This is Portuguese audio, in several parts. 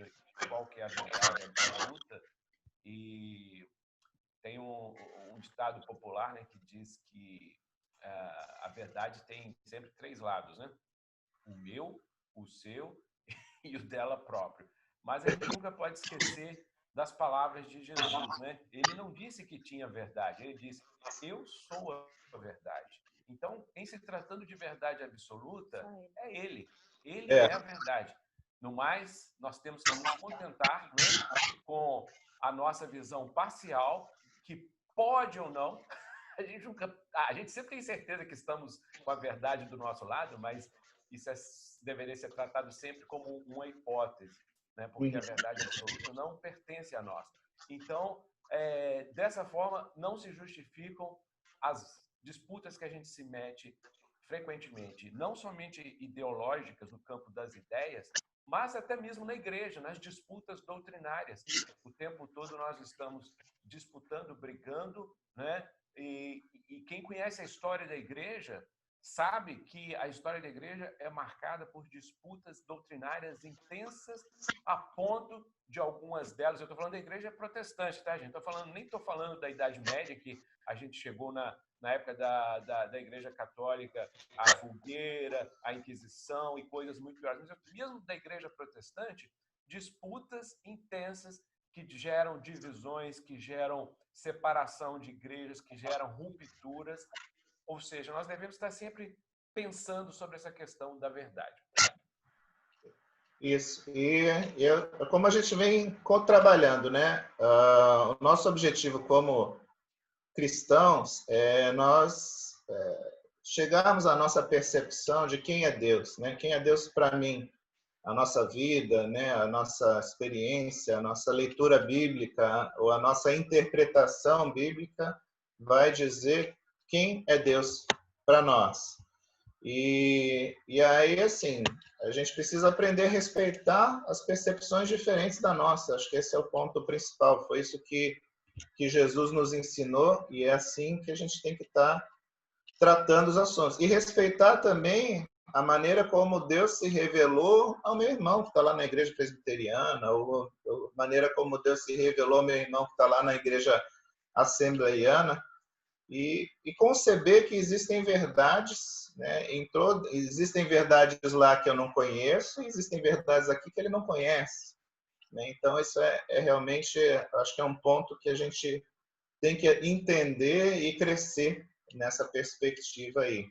verdade, qual que é a verdade absoluta. E tem um ditado popular, né, que diz que a verdade tem sempre três lados, né? O meu, o seu e o dela próprio. Mas a gente nunca pode esquecer das palavras de Jesus, né? Ele não disse que tinha verdade, ele disse: eu sou a verdade. Então, em se tratando de verdade absoluta, é ele. Ele é a verdade. No mais, nós temos que nos contentar, né, com a nossa visão parcial, que pode ou não, a gente sempre tem certeza que estamos com a verdade do nosso lado, mas isso deveria ser tratado sempre como uma hipótese, né? Porque a verdade absoluta não pertence a nós. Então, dessa forma, não se justificam as disputas que a gente se mete frequentemente, não somente ideológicas no campo das ideias, mas até mesmo na igreja, nas disputas doutrinárias. O tempo todo nós estamos disputando, brigando, né? E quem conhece a história da igreja sabe que a história da igreja é marcada por disputas doutrinárias intensas, a ponto de algumas delas, eu estou falando da igreja protestante, tá, gente? Nem estou falando da Idade Média, que a gente chegou na época da igreja católica, a fogueira, a Inquisição e coisas muito piores. Mas mesmo da igreja protestante, disputas intensas que geram divisões, que geram separação de igrejas, que geram rupturas. Ou seja, nós devemos estar sempre pensando sobre essa questão da verdade. Isso. E como a gente vem trabalhando, né? O nosso objetivo como cristãos é nós chegarmos à nossa percepção de quem é Deus, né? Quem é Deus para mim, a nossa vida, né? A nossa experiência, a nossa leitura bíblica ou a nossa interpretação bíblica vai dizer quem é Deus para nós. E aí, assim, a gente precisa aprender a respeitar as percepções diferentes da nossa. Acho que esse é o ponto principal. Foi isso que Jesus nos ensinou e é assim que a gente tem que estar tratando os assuntos. E respeitar também a maneira como Deus se revelou ao meu irmão que está lá na igreja presbiteriana, ou a maneira como Deus se revelou ao meu irmão que está lá na igreja assembleiana. E conceber que existem verdades, né? Existem verdades lá que eu não conheço e existem verdades aqui que ele não conhece, né? Então, isso é realmente, acho que é um ponto que a gente tem que entender e crescer nessa perspectiva aí.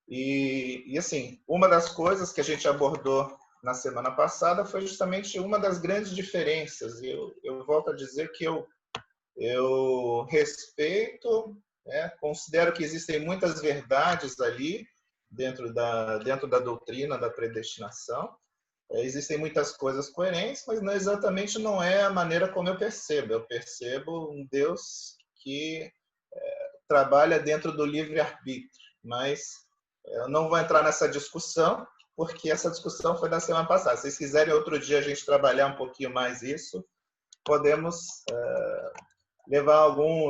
E assim, uma das coisas que a gente abordou na semana passada foi justamente uma das grandes diferenças. Eu volto a dizer que eu respeito, né? Considero que existem muitas verdades ali dentro da doutrina da predestinação. Existem muitas coisas coerentes, mas exatamente não é a maneira como eu percebo. Eu percebo um Deus que trabalha dentro do livre-arbítrio, mas eu não vou entrar nessa discussão, porque essa discussão foi da semana passada. Se vocês quiserem outro dia a gente trabalhar um pouquinho mais isso, podemos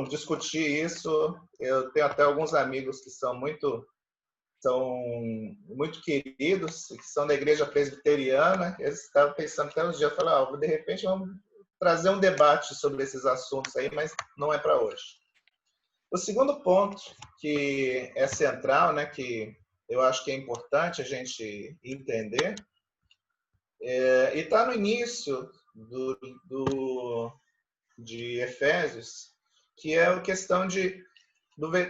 discutir isso. Eu tenho até alguns amigos que são muito queridos, que são da igreja presbiteriana. Eles estavam pensando até uns dias, eu falei, de repente vamos trazer um debate sobre esses assuntos aí, mas não é para hoje. O segundo ponto que é central, né, que eu acho que é importante a gente entender, e está no início de Efésios, que é a questão que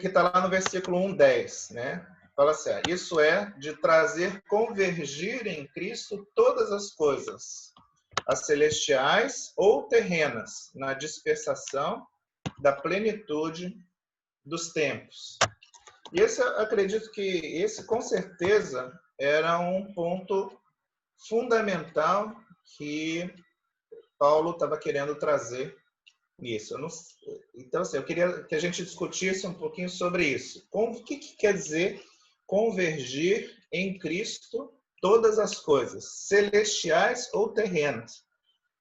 está lá no versículo 1:10, né? Fala assim, isso é de convergir em Cristo todas as coisas, as celestiais ou terrenas, na dispensação da plenitude dos tempos. E acredito que esse, com certeza, era um ponto fundamental que Paulo estava querendo trazer nisso. Então, assim, eu queria que a gente discutisse um pouquinho sobre isso. O que quer dizer convergir em Cristo todas as coisas, celestiais ou terrenas?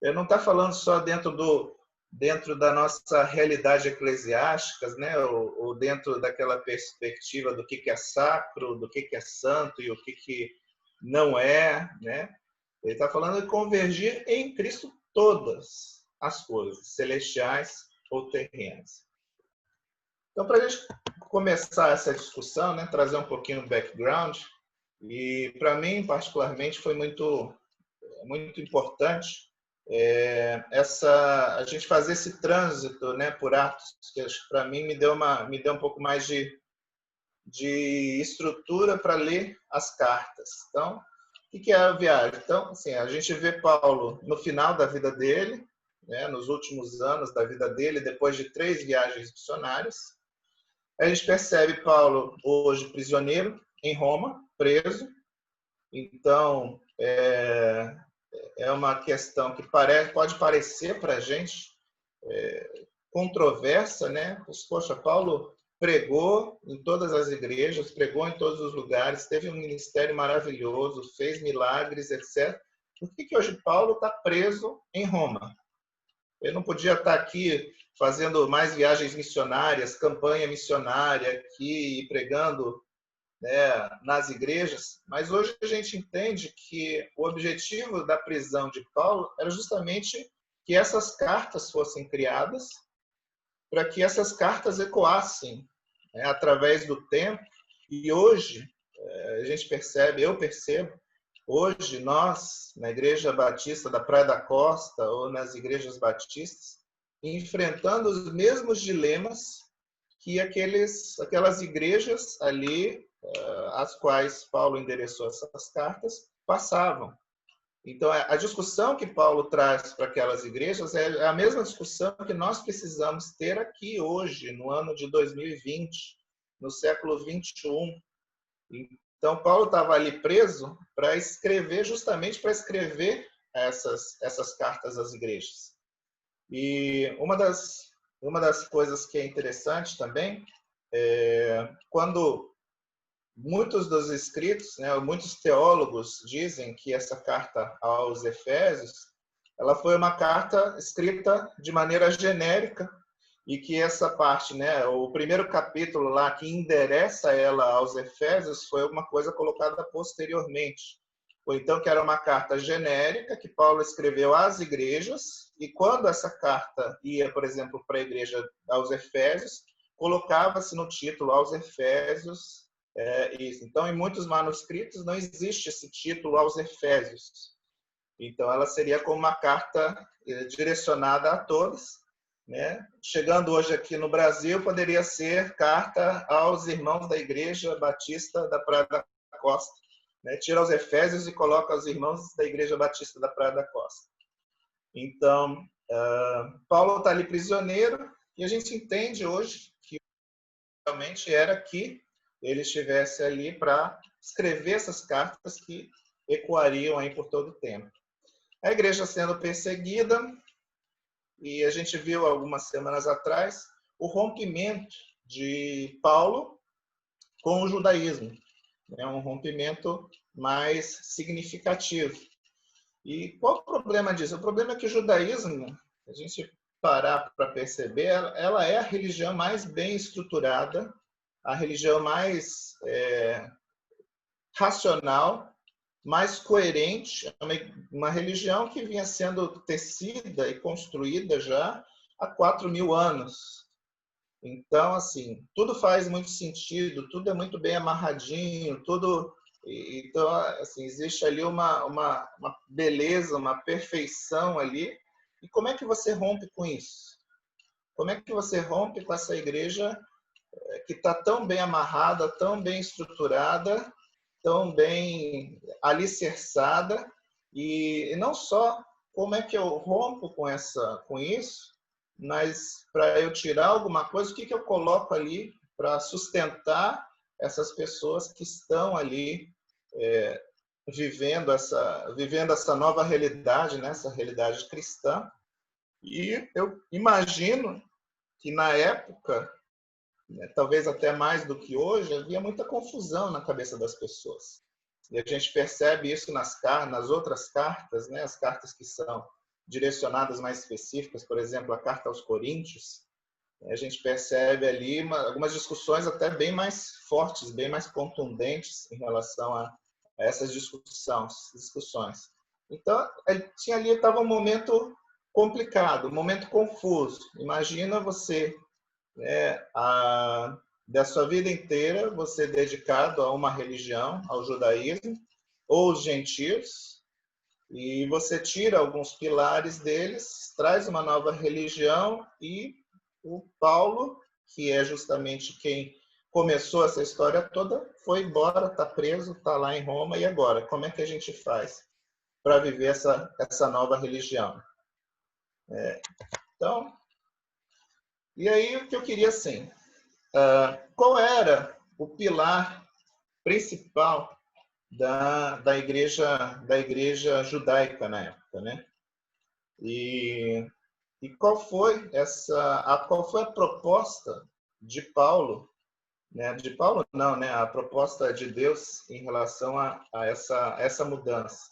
Eu não está falando só dentro da nossa realidade eclesiástica, né? Ou dentro daquela perspectiva do que é sacro, do que é santo e o que não é, né? Ele está falando de convergir em Cristo todas as coisas, celestiais ou terrenas. Então, para a gente começar essa discussão, né, trazer um pouquinho do background, e para mim, particularmente, foi muito importante a gente fazer esse trânsito, né, por Atos, que para mim me deu um pouco mais de estrutura para ler as cartas. Então, o que é a viagem? Então, assim, a gente vê Paulo no final da vida dele, né, nos últimos anos da vida dele, depois de 3 viagens missionárias. A gente percebe Paulo hoje prisioneiro em Roma, preso. Então, é uma questão que pode parecer para a gente controversa, né? Poxa, Paulo pregou em todas as igrejas, pregou em todos os lugares, teve um ministério maravilhoso, fez milagres, etc. Por que hoje Paulo está preso em Roma? Ele não podia estar aqui fazendo mais viagens missionárias, campanha missionária aqui, pregando, né, nas igrejas, mas hoje a gente entende que o objetivo da prisão de Paulo era justamente que essas cartas fossem criadas, para que essas cartas ecoassem, né, através do tempo. E hoje a gente percebe, eu percebo, hoje nós, na Igreja Batista da Praia da Costa ou nas igrejas batistas, enfrentando os mesmos dilemas que aquelas igrejas ali, às quais Paulo endereçou essas cartas, passavam. Então, a discussão que Paulo traz para aquelas igrejas é a mesma discussão que nós precisamos ter aqui hoje, no ano de 2020, no século 21. Então, Paulo estava ali preso para escrever, justamente para escrever essas cartas às igrejas. E uma das coisas que é interessante também quando muitos dos escritos, né, muitos teólogos dizem que essa carta aos Efésios, ela foi uma carta escrita de maneira genérica e que essa parte, né, o primeiro capítulo lá que endereça ela aos Efésios foi uma coisa colocada posteriormente. Ou então que era uma carta genérica que Paulo escreveu às igrejas e quando essa carta ia, por exemplo, para a igreja aos Efésios, colocava-se no título aos Efésios isso. Então, em muitos manuscritos não existe esse título aos Efésios. Então, ela seria como uma carta direcionada a todos, né? Chegando hoje aqui no Brasil, poderia ser carta aos irmãos da Igreja Batista da Praia da Costa, né? Tira os Efésios e coloca os irmãos da Igreja Batista da Praia da Costa. Então, Paulo está ali prisioneiro e a gente entende hoje que realmente era que ele estivesse ali para escrever essas cartas que ecoariam aí por todo o tempo. A igreja sendo perseguida, e a gente viu algumas semanas atrás o rompimento de Paulo com o judaísmo. É um rompimento mais significativo. E qual o problema disso? O problema é que o judaísmo, a gente parar para perceber, ela é a religião mais bem estruturada, a religião mais racional, mais coerente, uma religião que vinha sendo tecida e construída já há 4.000 anos. Então, assim, tudo faz muito sentido, tudo é muito bem amarradinho, tudo. Então, assim, existe ali uma beleza, uma perfeição ali. E como é que você rompe com isso? Como é que você rompe com essa igreja que está tão bem amarrada, tão bem estruturada, tão bem alicerçada, e não só como é que eu rompo com isso, mas para eu tirar alguma coisa, o que eu coloco ali para sustentar essas pessoas que estão ali vivendo essa nova realidade, né? Essa realidade cristã. E eu imagino que na época, talvez até mais do que hoje, havia muita confusão na cabeça das pessoas. E a gente percebe isso nas outras cartas, né? As cartas que são direcionadas mais específicas, por exemplo, a carta aos Coríntios, a gente percebe ali algumas discussões até bem mais fortes, bem mais contundentes em relação a essas discussões. Então, ele tinha ali, estava um momento complicado, um momento confuso. Imagina você, né, da sua vida inteira, você dedicado a uma religião, ao judaísmo, ou os gentios, e você tira alguns pilares deles, traz uma nova religião, e o Paulo, que é justamente quem começou essa história toda, foi embora, está preso, está lá em Roma, e agora? Como é que a gente faz para viver essa nova religião? Então, e aí o que eu queria, assim, qual era o pilar principal da igreja judaica na época, né? E qual foi a proposta de Paulo, né? De Paulo não, né? A proposta de Deus em relação a essa mudança.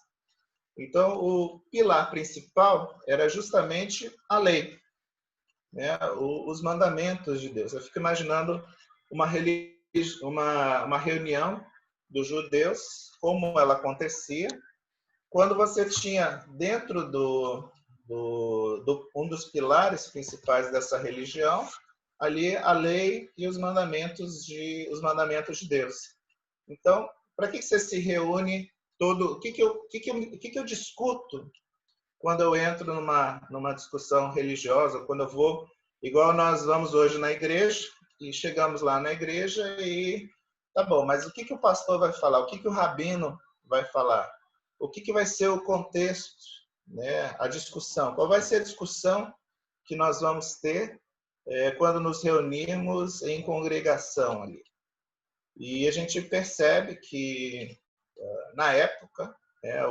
Então, o pilar principal era justamente a lei, né? Os mandamentos de Deus. Eu fico imaginando uma reunião dos judeus, como ela acontecia, quando você tinha dentro um dos pilares principais dessa religião, ali a lei e os mandamentos de Deus. Então, para que você se reúne todo? O que eu discuto quando eu entro numa discussão religiosa, quando eu vou, igual nós vamos hoje na igreja, e chegamos lá na igreja e tá bom, mas o que o pastor vai falar? O que o rabino vai falar? O que vai ser o contexto, né? A discussão? Qual vai ser a discussão que nós vamos ter quando nos reunimos em congregação ali? E a gente percebe que, na época,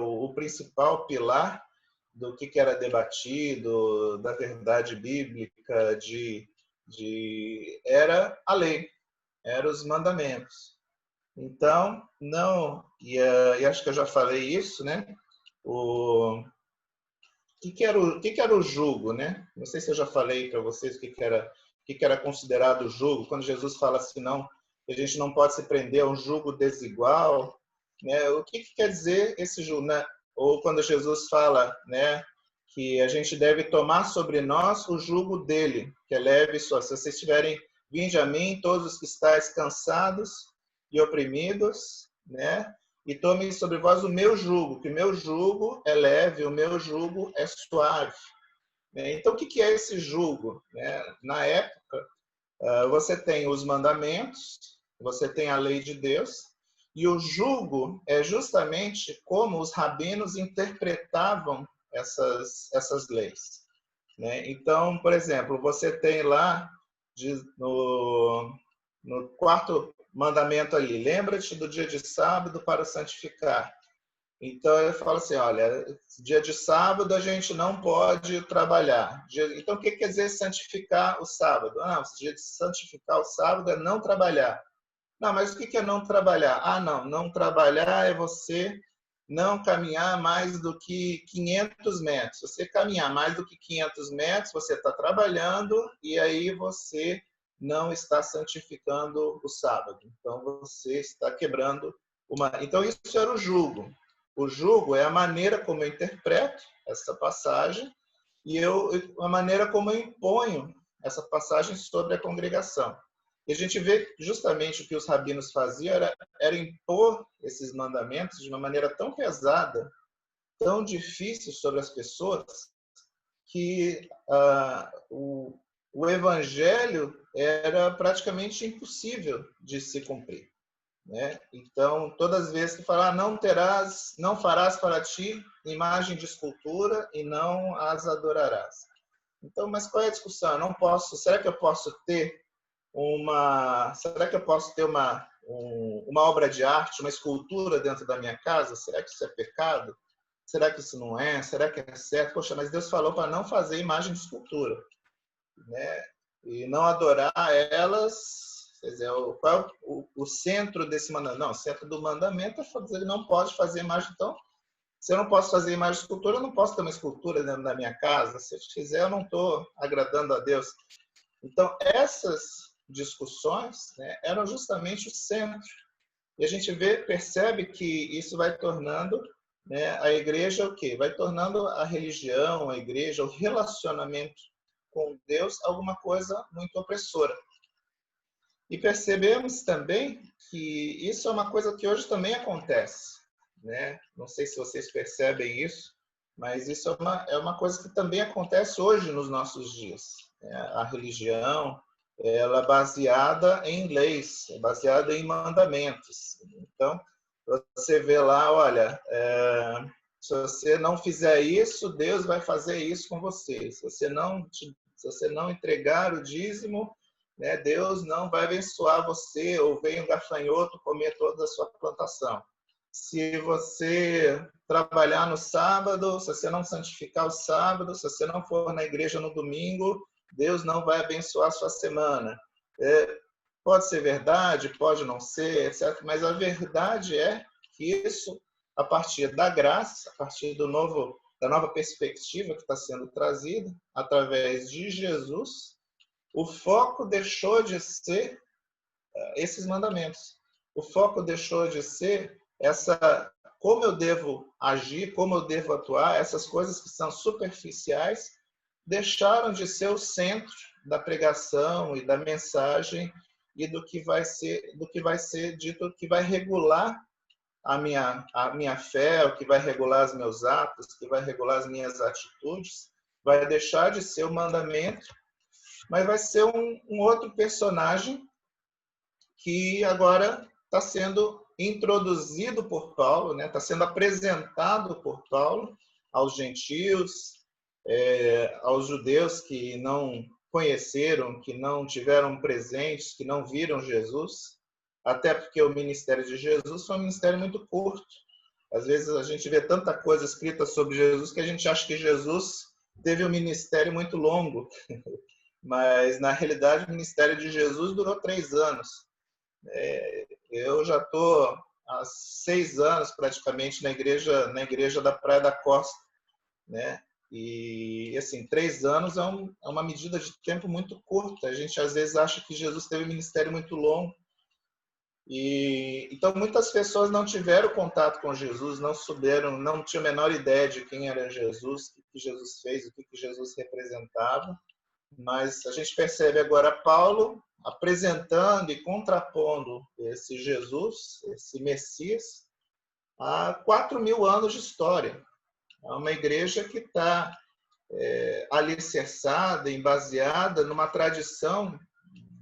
o principal pilar do que era debatido, da verdade bíblica, era a lei, eram os mandamentos. Então, não, e acho que eu já falei isso, né? O que era o jugo, né? Não sei se eu já falei para vocês o que era considerado jugo, quando Jesus fala assim, não, que a gente não pode se prender a um jugo desigual, né? O que quer dizer esse jugo, né? Ou quando Jesus fala, né, que a gente deve tomar sobre nós o jugo dele, que é leve e suave. Se vocês estiverem, vinde a mim, todos os que estáis cansados e oprimidos, né? E tome sobre vós o meu jugo, que o meu jugo é leve, o meu jugo é suave. Então, o que é esse jugo? Na época, você tem os mandamentos, você tem a lei de Deus, e o jugo é justamente como os rabinos interpretavam essas leis. Então, por exemplo, você tem lá no quarto mandamento ali, lembra-te do dia de sábado para santificar. Então, eu falo assim, olha, dia de sábado a gente não pode trabalhar. Então, o que quer dizer santificar o sábado? O dia de santificar o sábado é não trabalhar. Não, mas o que é não trabalhar? Não trabalhar é você não caminhar mais do que 500 metros. Você caminhar mais do que 500 metros, você está trabalhando e aí você não está santificando o sábado. Então, você está quebrando uma... Então, isso era o jugo. O jugo é a maneira como eu interpreto essa passagem e a maneira como eu imponho essa passagem sobre a congregação. E a gente vê justamente o que os rabinos faziam era impor esses mandamentos de uma maneira tão pesada, tão difícil sobre as pessoas, que o evangelho era praticamente impossível de se cumprir. Então, todas as vezes que falar, não farás para ti imagem de escultura e não as adorarás. Então, mas qual é a discussão? Eu não posso, será que eu posso ter uma obra de arte, uma escultura dentro da minha casa? Será que isso é pecado? Será que isso não é? Será que é certo? Poxa, mas Deus falou para não fazer imagem de escultura, né? E não adorar elas. Quer dizer, qual é o centro desse mandamento? Não, o centro do mandamento é fazer, ele não pode fazer imagem. Então, se eu não posso fazer imagem de escultura, eu não posso ter uma escultura dentro da minha casa. Se eu fizer, eu não estou agradando a Deus. Então, essas discussões, né, eram justamente o centro. E a gente percebe que isso vai tornando né, a igreja o quê? Vai tornando a religião, a igreja, o relacionamento com Deus alguma coisa muito opressora. E percebemos também que isso é uma coisa que hoje também acontece, né? Não sei se vocês percebem isso, mas isso é uma coisa que também acontece hoje nos nossos dias, né? A religião, ela é baseada em leis, é baseada em mandamentos. Então, você vê lá, olha, se você não fizer isso, Deus vai fazer isso com você. Se você não entregar o dízimo, né, Deus não vai abençoar você, ou vem um gafanhoto comer toda a sua plantação. Se você trabalhar no sábado, se você não santificar o sábado, se você não for na igreja no domingo, Deus não vai abençoar a sua semana. Pode ser verdade, pode não ser, etc. Mas a verdade é que isso, a partir da graça, a partir da nova perspectiva que está sendo trazida, através de Jesus, o foco deixou de ser esses mandamentos. O foco deixou de ser como eu devo agir, como eu devo atuar, essas coisas que são superficiais deixaram de ser o centro da pregação e da mensagem e do que vai ser dito, que vai regular a minha fé, o que vai regular os meus atos, o que vai regular as minhas atitudes, vai deixar de ser o mandamento, mas vai ser um outro personagem que agora está sendo introduzido por Paulo, né? Está sendo apresentado por Paulo aos gentios, aos judeus que não conheceram, que não tiveram presentes, que não viram Jesus, até porque o ministério de Jesus foi um ministério muito curto. Às vezes a gente vê tanta coisa escrita sobre Jesus que a gente acha que Jesus teve um ministério muito longo, mas na realidade o ministério de Jesus durou 3 anos. Eu já estou há 6 anos praticamente na igreja da Praia da Costa, né? E assim, 3 anos é uma medida de tempo muito curta. A gente às vezes acha que Jesus teve um ministério muito longo. E então muitas pessoas não tiveram contato com Jesus, não souberam, não tinham a menor ideia de quem era Jesus, o que Jesus fez, o que Jesus representava. Mas a gente percebe agora Paulo apresentando e contrapondo esse Jesus, esse Messias, a 4.000 anos de história. É uma igreja que está alicerçada, baseada numa tradição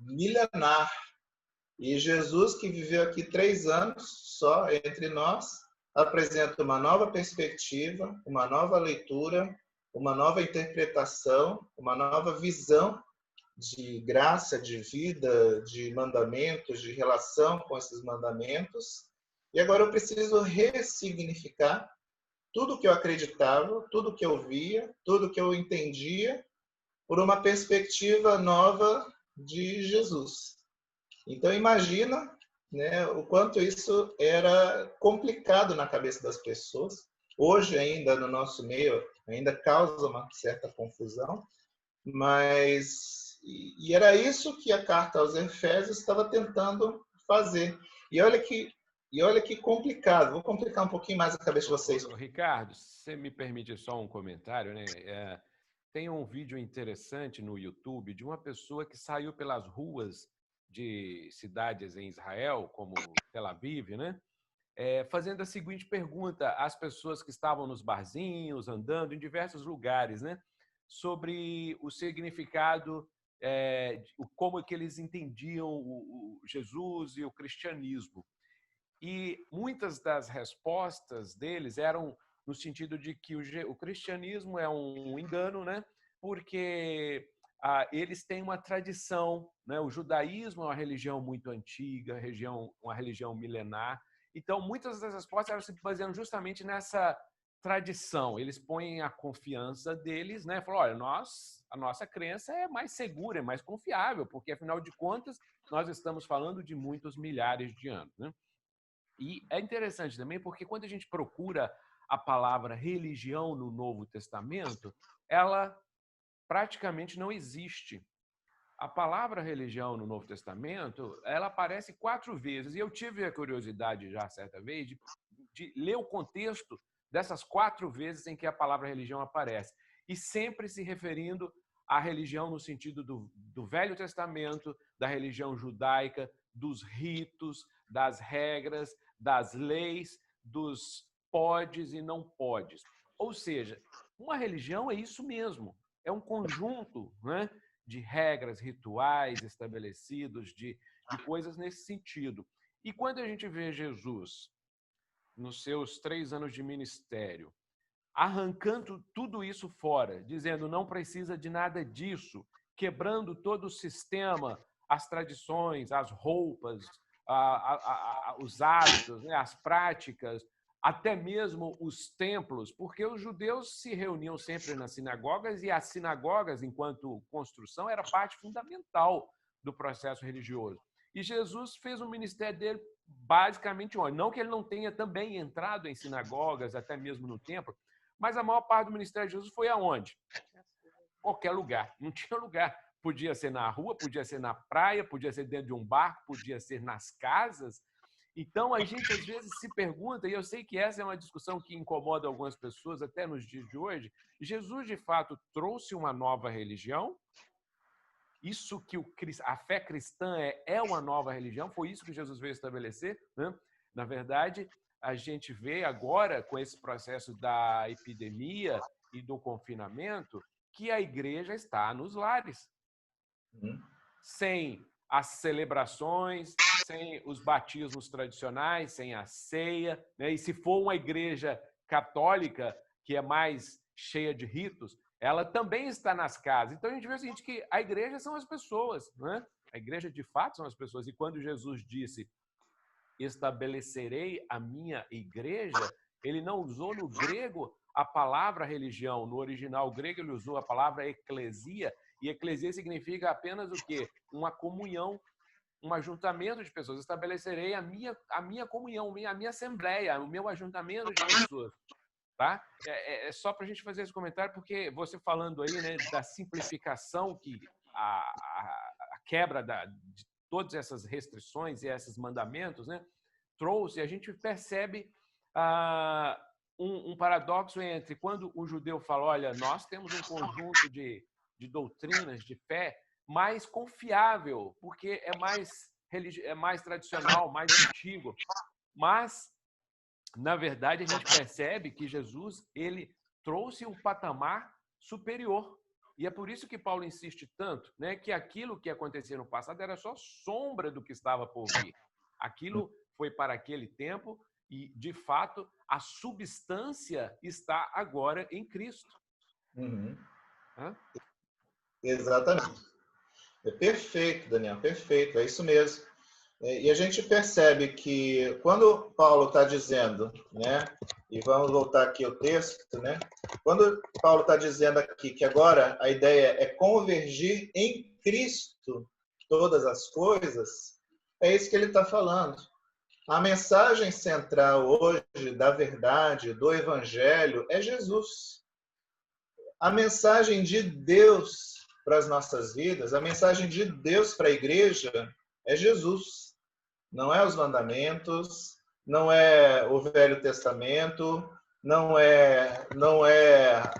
milenar. E Jesus, que viveu aqui 3 anos só entre nós, apresenta uma nova perspectiva, uma nova leitura, uma nova interpretação, uma nova visão de graça, de vida, de mandamentos, de relação com esses mandamentos. E agora eu preciso ressignificar tudo que eu acreditava, tudo que eu via, tudo que eu entendia, por uma perspectiva nova de Jesus. Então imagina, né, o quanto isso era complicado na cabeça das pessoas. Hoje ainda no nosso meio ainda causa uma certa confusão, mas era isso que a carta aos Efésios estava tentando fazer. E olha que complicado. Vou complicar um pouquinho mais a cabeça de vocês. Ricardo, se você me permite só um comentário, né? Tem um vídeo interessante no YouTube de uma pessoa que saiu pelas ruas de cidades em Israel, como Tel Aviv, né? Fazendo a seguinte pergunta às pessoas que estavam nos barzinhos, andando em diversos lugares, né? Sobre o significado, como que eles entendiam o Jesus e o cristianismo. E muitas das respostas deles eram no sentido de que o cristianismo é um engano, né? Porque eles têm uma tradição, né? O judaísmo é uma religião muito antiga, uma religião milenar. Então, muitas das respostas eram se baseando justamente nessa tradição. Eles põem a confiança deles, né? Falam, olha, a nossa crença é mais segura, é mais confiável, porque, afinal de contas, nós estamos falando de muitos milhares de anos, né? E é interessante também porque quando a gente procura a palavra religião no Novo Testamento, ela praticamente não existe. A palavra religião no Novo Testamento, ela aparece 4 vezes. E eu tive a curiosidade já certa vez de ler o contexto dessas 4 vezes em que a palavra religião aparece. E sempre se referindo à religião no sentido do Velho Testamento, da religião judaica, dos ritos, das regras, das leis, dos podes e não podes. Ou seja, uma religião é isso mesmo, é um conjunto, né, de regras, rituais estabelecidos, de coisas nesse sentido. E quando a gente vê Jesus, nos seus 3 anos de ministério, arrancando tudo isso fora, dizendo não precisa de nada disso, quebrando todo o sistema, as tradições, as roupas, os hábitos, né, as práticas, até mesmo os templos, porque os judeus se reuniam sempre nas sinagogas e as sinagogas, enquanto construção, era parte fundamental do processo religioso. E Jesus fez o ministério dele basicamente onde? Não que ele não tenha também entrado em sinagogas, até mesmo no templo, mas a maior parte do ministério de Jesus foi aonde? Qualquer lugar. Não tinha lugar. Podia ser na rua, podia ser na praia, podia ser dentro de um barco, podia ser nas casas. Então, a gente às vezes se pergunta, e eu sei que essa é uma discussão que incomoda algumas pessoas até nos dias de hoje, Jesus, de fato, trouxe uma nova religião? Isso que a fé cristã é uma nova religião? Foi isso que Jesus veio estabelecer, né? Na verdade, a gente vê agora, com esse processo da epidemia e do confinamento, que a igreja está nos lares. Sem as celebrações, sem os batismos tradicionais, sem a ceia, né? E se for uma igreja católica, que é mais cheia de ritos, ela também está nas casas. Então a gente vê o seguinte, que a igreja são as pessoas, né? A igreja de fato são as pessoas. E quando Jesus disse, estabelecerei a minha igreja, ele não usou no grego a palavra religião. No original grego ele usou a palavra eclesia, e eclesia significa apenas o quê? Uma comunhão, um ajuntamento de pessoas. Estabelecerei a minha comunhão, a minha assembleia, o meu ajuntamento de pessoas. Tá? É só para a gente fazer esse comentário, porque você falando aí, né, da simplificação, que a quebra de todas essas restrições e esses mandamentos, né, trouxe, a gente percebe um paradoxo entre quando o judeu fala, olha, nós temos um conjunto de doutrinas, de fé, mais confiável, porque é mais tradicional, mais antigo, mas na verdade, a gente percebe que Jesus ele trouxe um patamar superior. E é por isso que Paulo insiste tanto, né, que aquilo que acontecia no passado era só sombra do que estava por vir. Aquilo foi para aquele tempo e, de fato, a substância está agora em Cristo. Exatamente. É perfeito, Daniel, perfeito, é isso mesmo. E a gente percebe que quando Paulo está dizendo, né, e vamos voltar aqui ao texto, né, quando Paulo está dizendo aqui que agora a ideia é convergir em Cristo todas as coisas, é isso que ele está falando. A mensagem central hoje da verdade, do Evangelho, é Jesus. A mensagem de Deus para as nossas vidas, a mensagem de Deus para a igreja é Jesus. Não é os mandamentos, não é o Velho Testamento, não é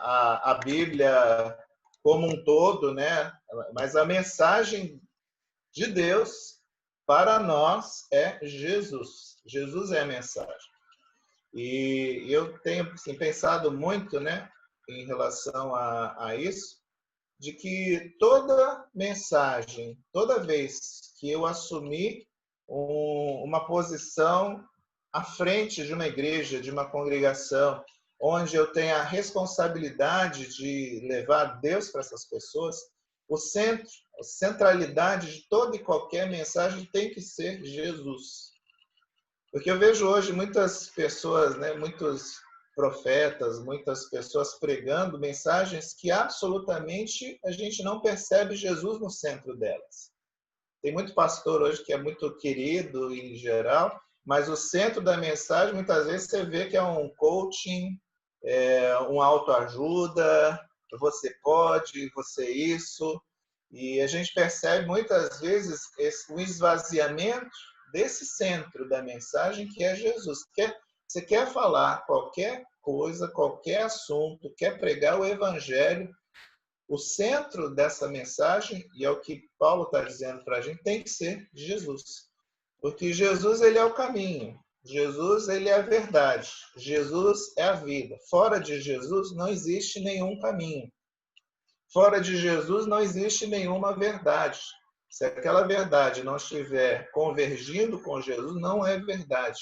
a Bíblia como um todo, né? Mas a mensagem de Deus para nós é Jesus. Jesus é a mensagem. E eu tenho assim, pensado muito, né, em relação a isso, de que toda mensagem, toda vez que eu assumir uma posição à frente de uma igreja, de uma congregação, onde eu tenho a responsabilidade de levar Deus para essas pessoas, o centro, a centralidade de toda e qualquer mensagem tem que ser Jesus. Porque eu vejo hoje muitas pessoas, né, muitos profetas, muitas pessoas pregando mensagens que absolutamente a gente não percebe Jesus no centro delas. Tem muito pastor hoje que é muito querido em geral, mas o centro da mensagem, muitas vezes, você vê que é um coaching, uma autoajuda, você pode, você isso. E a gente percebe muitas vezes o esvaziamento desse centro da mensagem que é Jesus. Você quer falar qualquer coisa, qualquer assunto, quer pregar o evangelho, o centro dessa mensagem, e é o que Paulo está dizendo para a gente, tem que ser Jesus. Porque Jesus, ele é o caminho. Jesus, ele é a verdade. Jesus é a vida. Fora de Jesus não existe nenhum caminho. Fora de Jesus não existe nenhuma verdade. Se aquela verdade não estiver convergindo com Jesus, não é verdade.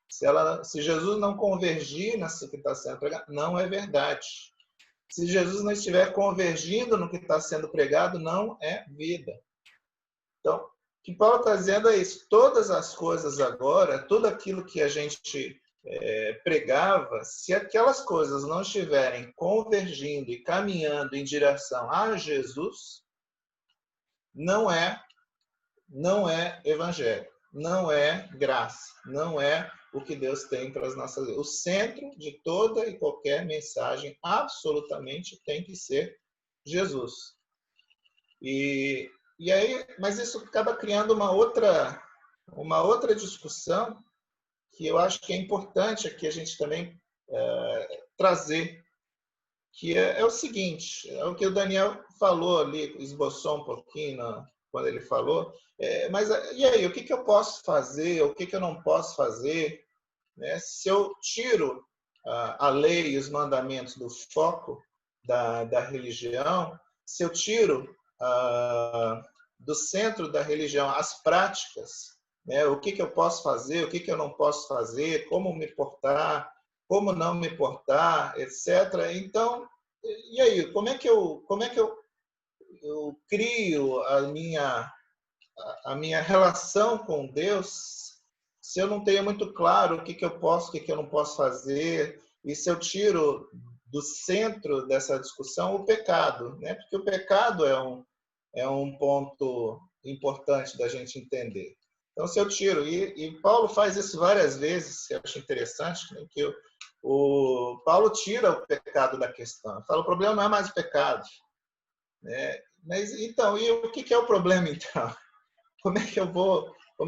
Se Jesus não convergir nessa que está sendo pregado, não é verdade. Se Jesus não estiver convergindo no que está sendo pregado, não é vida. Então, o que Paulo está dizendo é isso. Todas as coisas agora, tudo aquilo que a gente pregava, se aquelas coisas não estiverem convergindo e caminhando em direção a Jesus, não é evangelho, não é graça, não é o que Deus tem para as nossas vidas. O centro de toda e qualquer mensagem absolutamente tem que ser Jesus. E aí, mas isso acaba criando uma outra discussão que eu acho que é importante aqui a gente também trazer, que é o seguinte, é o que o Daniel falou ali, esboçou um pouquinho quando ele falou, mas e aí, o que eu posso fazer, o que eu não posso fazer, né? Se eu tiro a lei e os mandamentos do foco da religião, se eu tiro do centro da religião as práticas, né? O que eu posso fazer, o que eu não posso fazer, como me portar, como não me portar, etc. Então, e aí, como é que eu crio a minha relação com Deus se eu não tenho muito claro o que eu posso, o que eu não posso fazer, e se eu tiro do centro dessa discussão o pecado, né? Porque o pecado é um ponto importante da gente entender. Então, se eu tiro, e Paulo faz isso várias vezes, eu acho interessante, né, que o Paulo tira o pecado da questão. Fala, o problema não é mais o pecado, né? Mas então, e o que é o problema então? Como é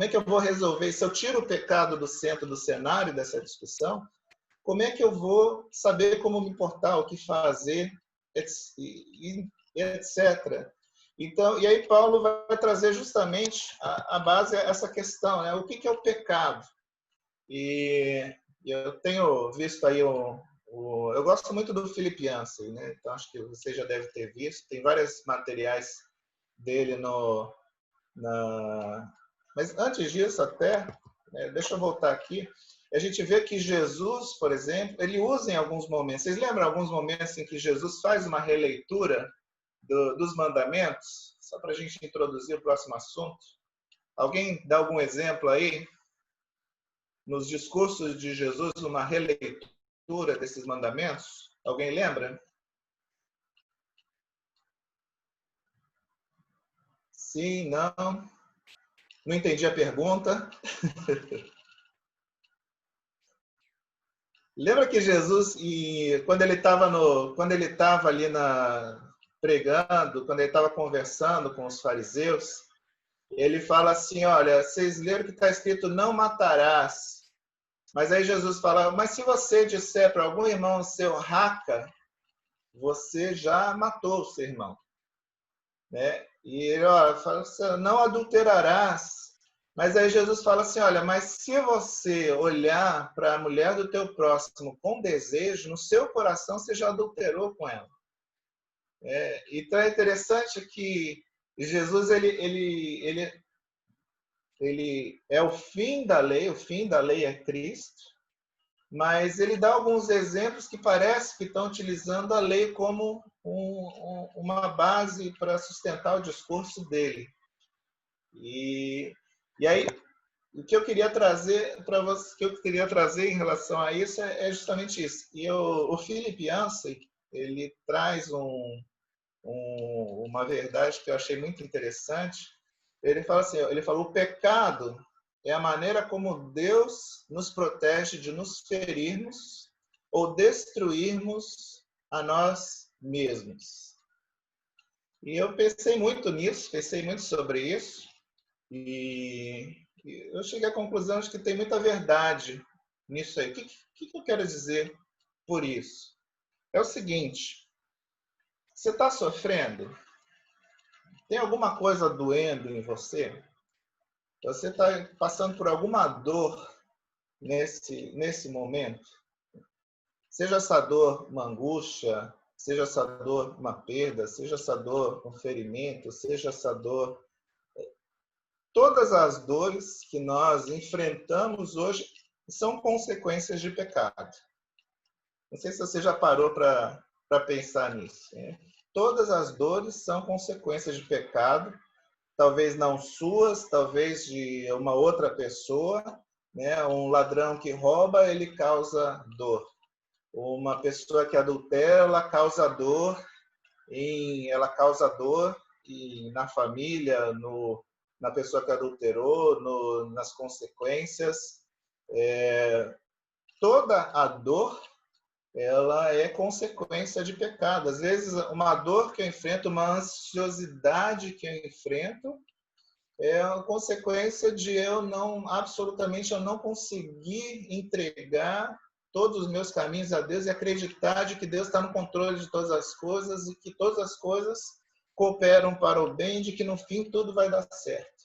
que eu vou resolver? Se eu tiro o pecado do centro do cenário dessa discussão, como é que eu vou saber como me portar, o que fazer, etc. Então, e aí Paulo vai trazer justamente a base a essa questão, né? O que é o pecado? E eu tenho visto aí eu gosto muito do Philip Yancey, né? Então acho que você já deve ter visto. Tem vários materiais dele Mas antes disso até, né, deixa eu voltar aqui. A gente vê que Jesus, por exemplo, ele usa em alguns momentos. Vocês lembram alguns momentos em que Jesus faz uma releitura dos mandamentos? Só para a gente introduzir o próximo assunto. Alguém dá algum exemplo aí? Nos discursos de Jesus, uma releitura desses mandamentos? Alguém lembra? Sim, não? Não entendi a pergunta. Lembra que Jesus, quando ele estava ali pregando, quando ele estava conversando com os fariseus, ele fala assim, olha, vocês leram que está escrito, não matarás. Mas aí Jesus fala, mas se você disser para algum irmão seu raca, você já matou o seu irmão. Né? E ele fala assim, não adulterarás. Mas aí Jesus fala assim, olha, mas se você olhar para a mulher do teu próximo com desejo, no seu coração você já adulterou com ela. Então é interessante que Jesus ele é o fim da lei é Cristo, mas ele dá alguns exemplos que parece que estão utilizando a lei como uma base para sustentar o discurso dele. E aí, o que eu queria trazer para você, que eu queria trazer em relação a isso é justamente isso. E o Philip Yancey, ele traz uma verdade que eu achei muito interessante. Ele fala assim, ele falou, o pecado é a maneira como Deus nos protege de nos ferirmos ou destruirmos a nós mesmos. E eu pensei muito nisso, pensei muito sobre isso, e eu cheguei à conclusão de que tem muita verdade nisso aí. O que eu quero dizer por isso. É o seguinte, você está sofrendo? Tem alguma coisa doendo em você? Você está passando por alguma dor nesse momento? Seja essa dor uma angústia, seja essa dor uma perda, seja essa dor um ferimento, seja essa dor... Todas as dores que nós enfrentamos hoje são consequências de pecado. Não sei se você já parou para pensar nisso. Né? Todas as dores são consequências de pecado, talvez não suas, talvez de uma outra pessoa. Né? Um ladrão que rouba, ele causa dor. Uma pessoa que adultera, ela causa dor e na família, na pessoa que adulterou, nas consequências. Toda a dor, ela é consequência de pecado. Às vezes, uma dor que eu enfrento, uma ansiosidade que eu enfrento, é a consequência de eu não conseguir entregar todos os meus caminhos a Deus e acreditar de que Deus está no controle de todas as coisas e que todas as coisas cooperam para o bem, de que no fim tudo vai dar certo.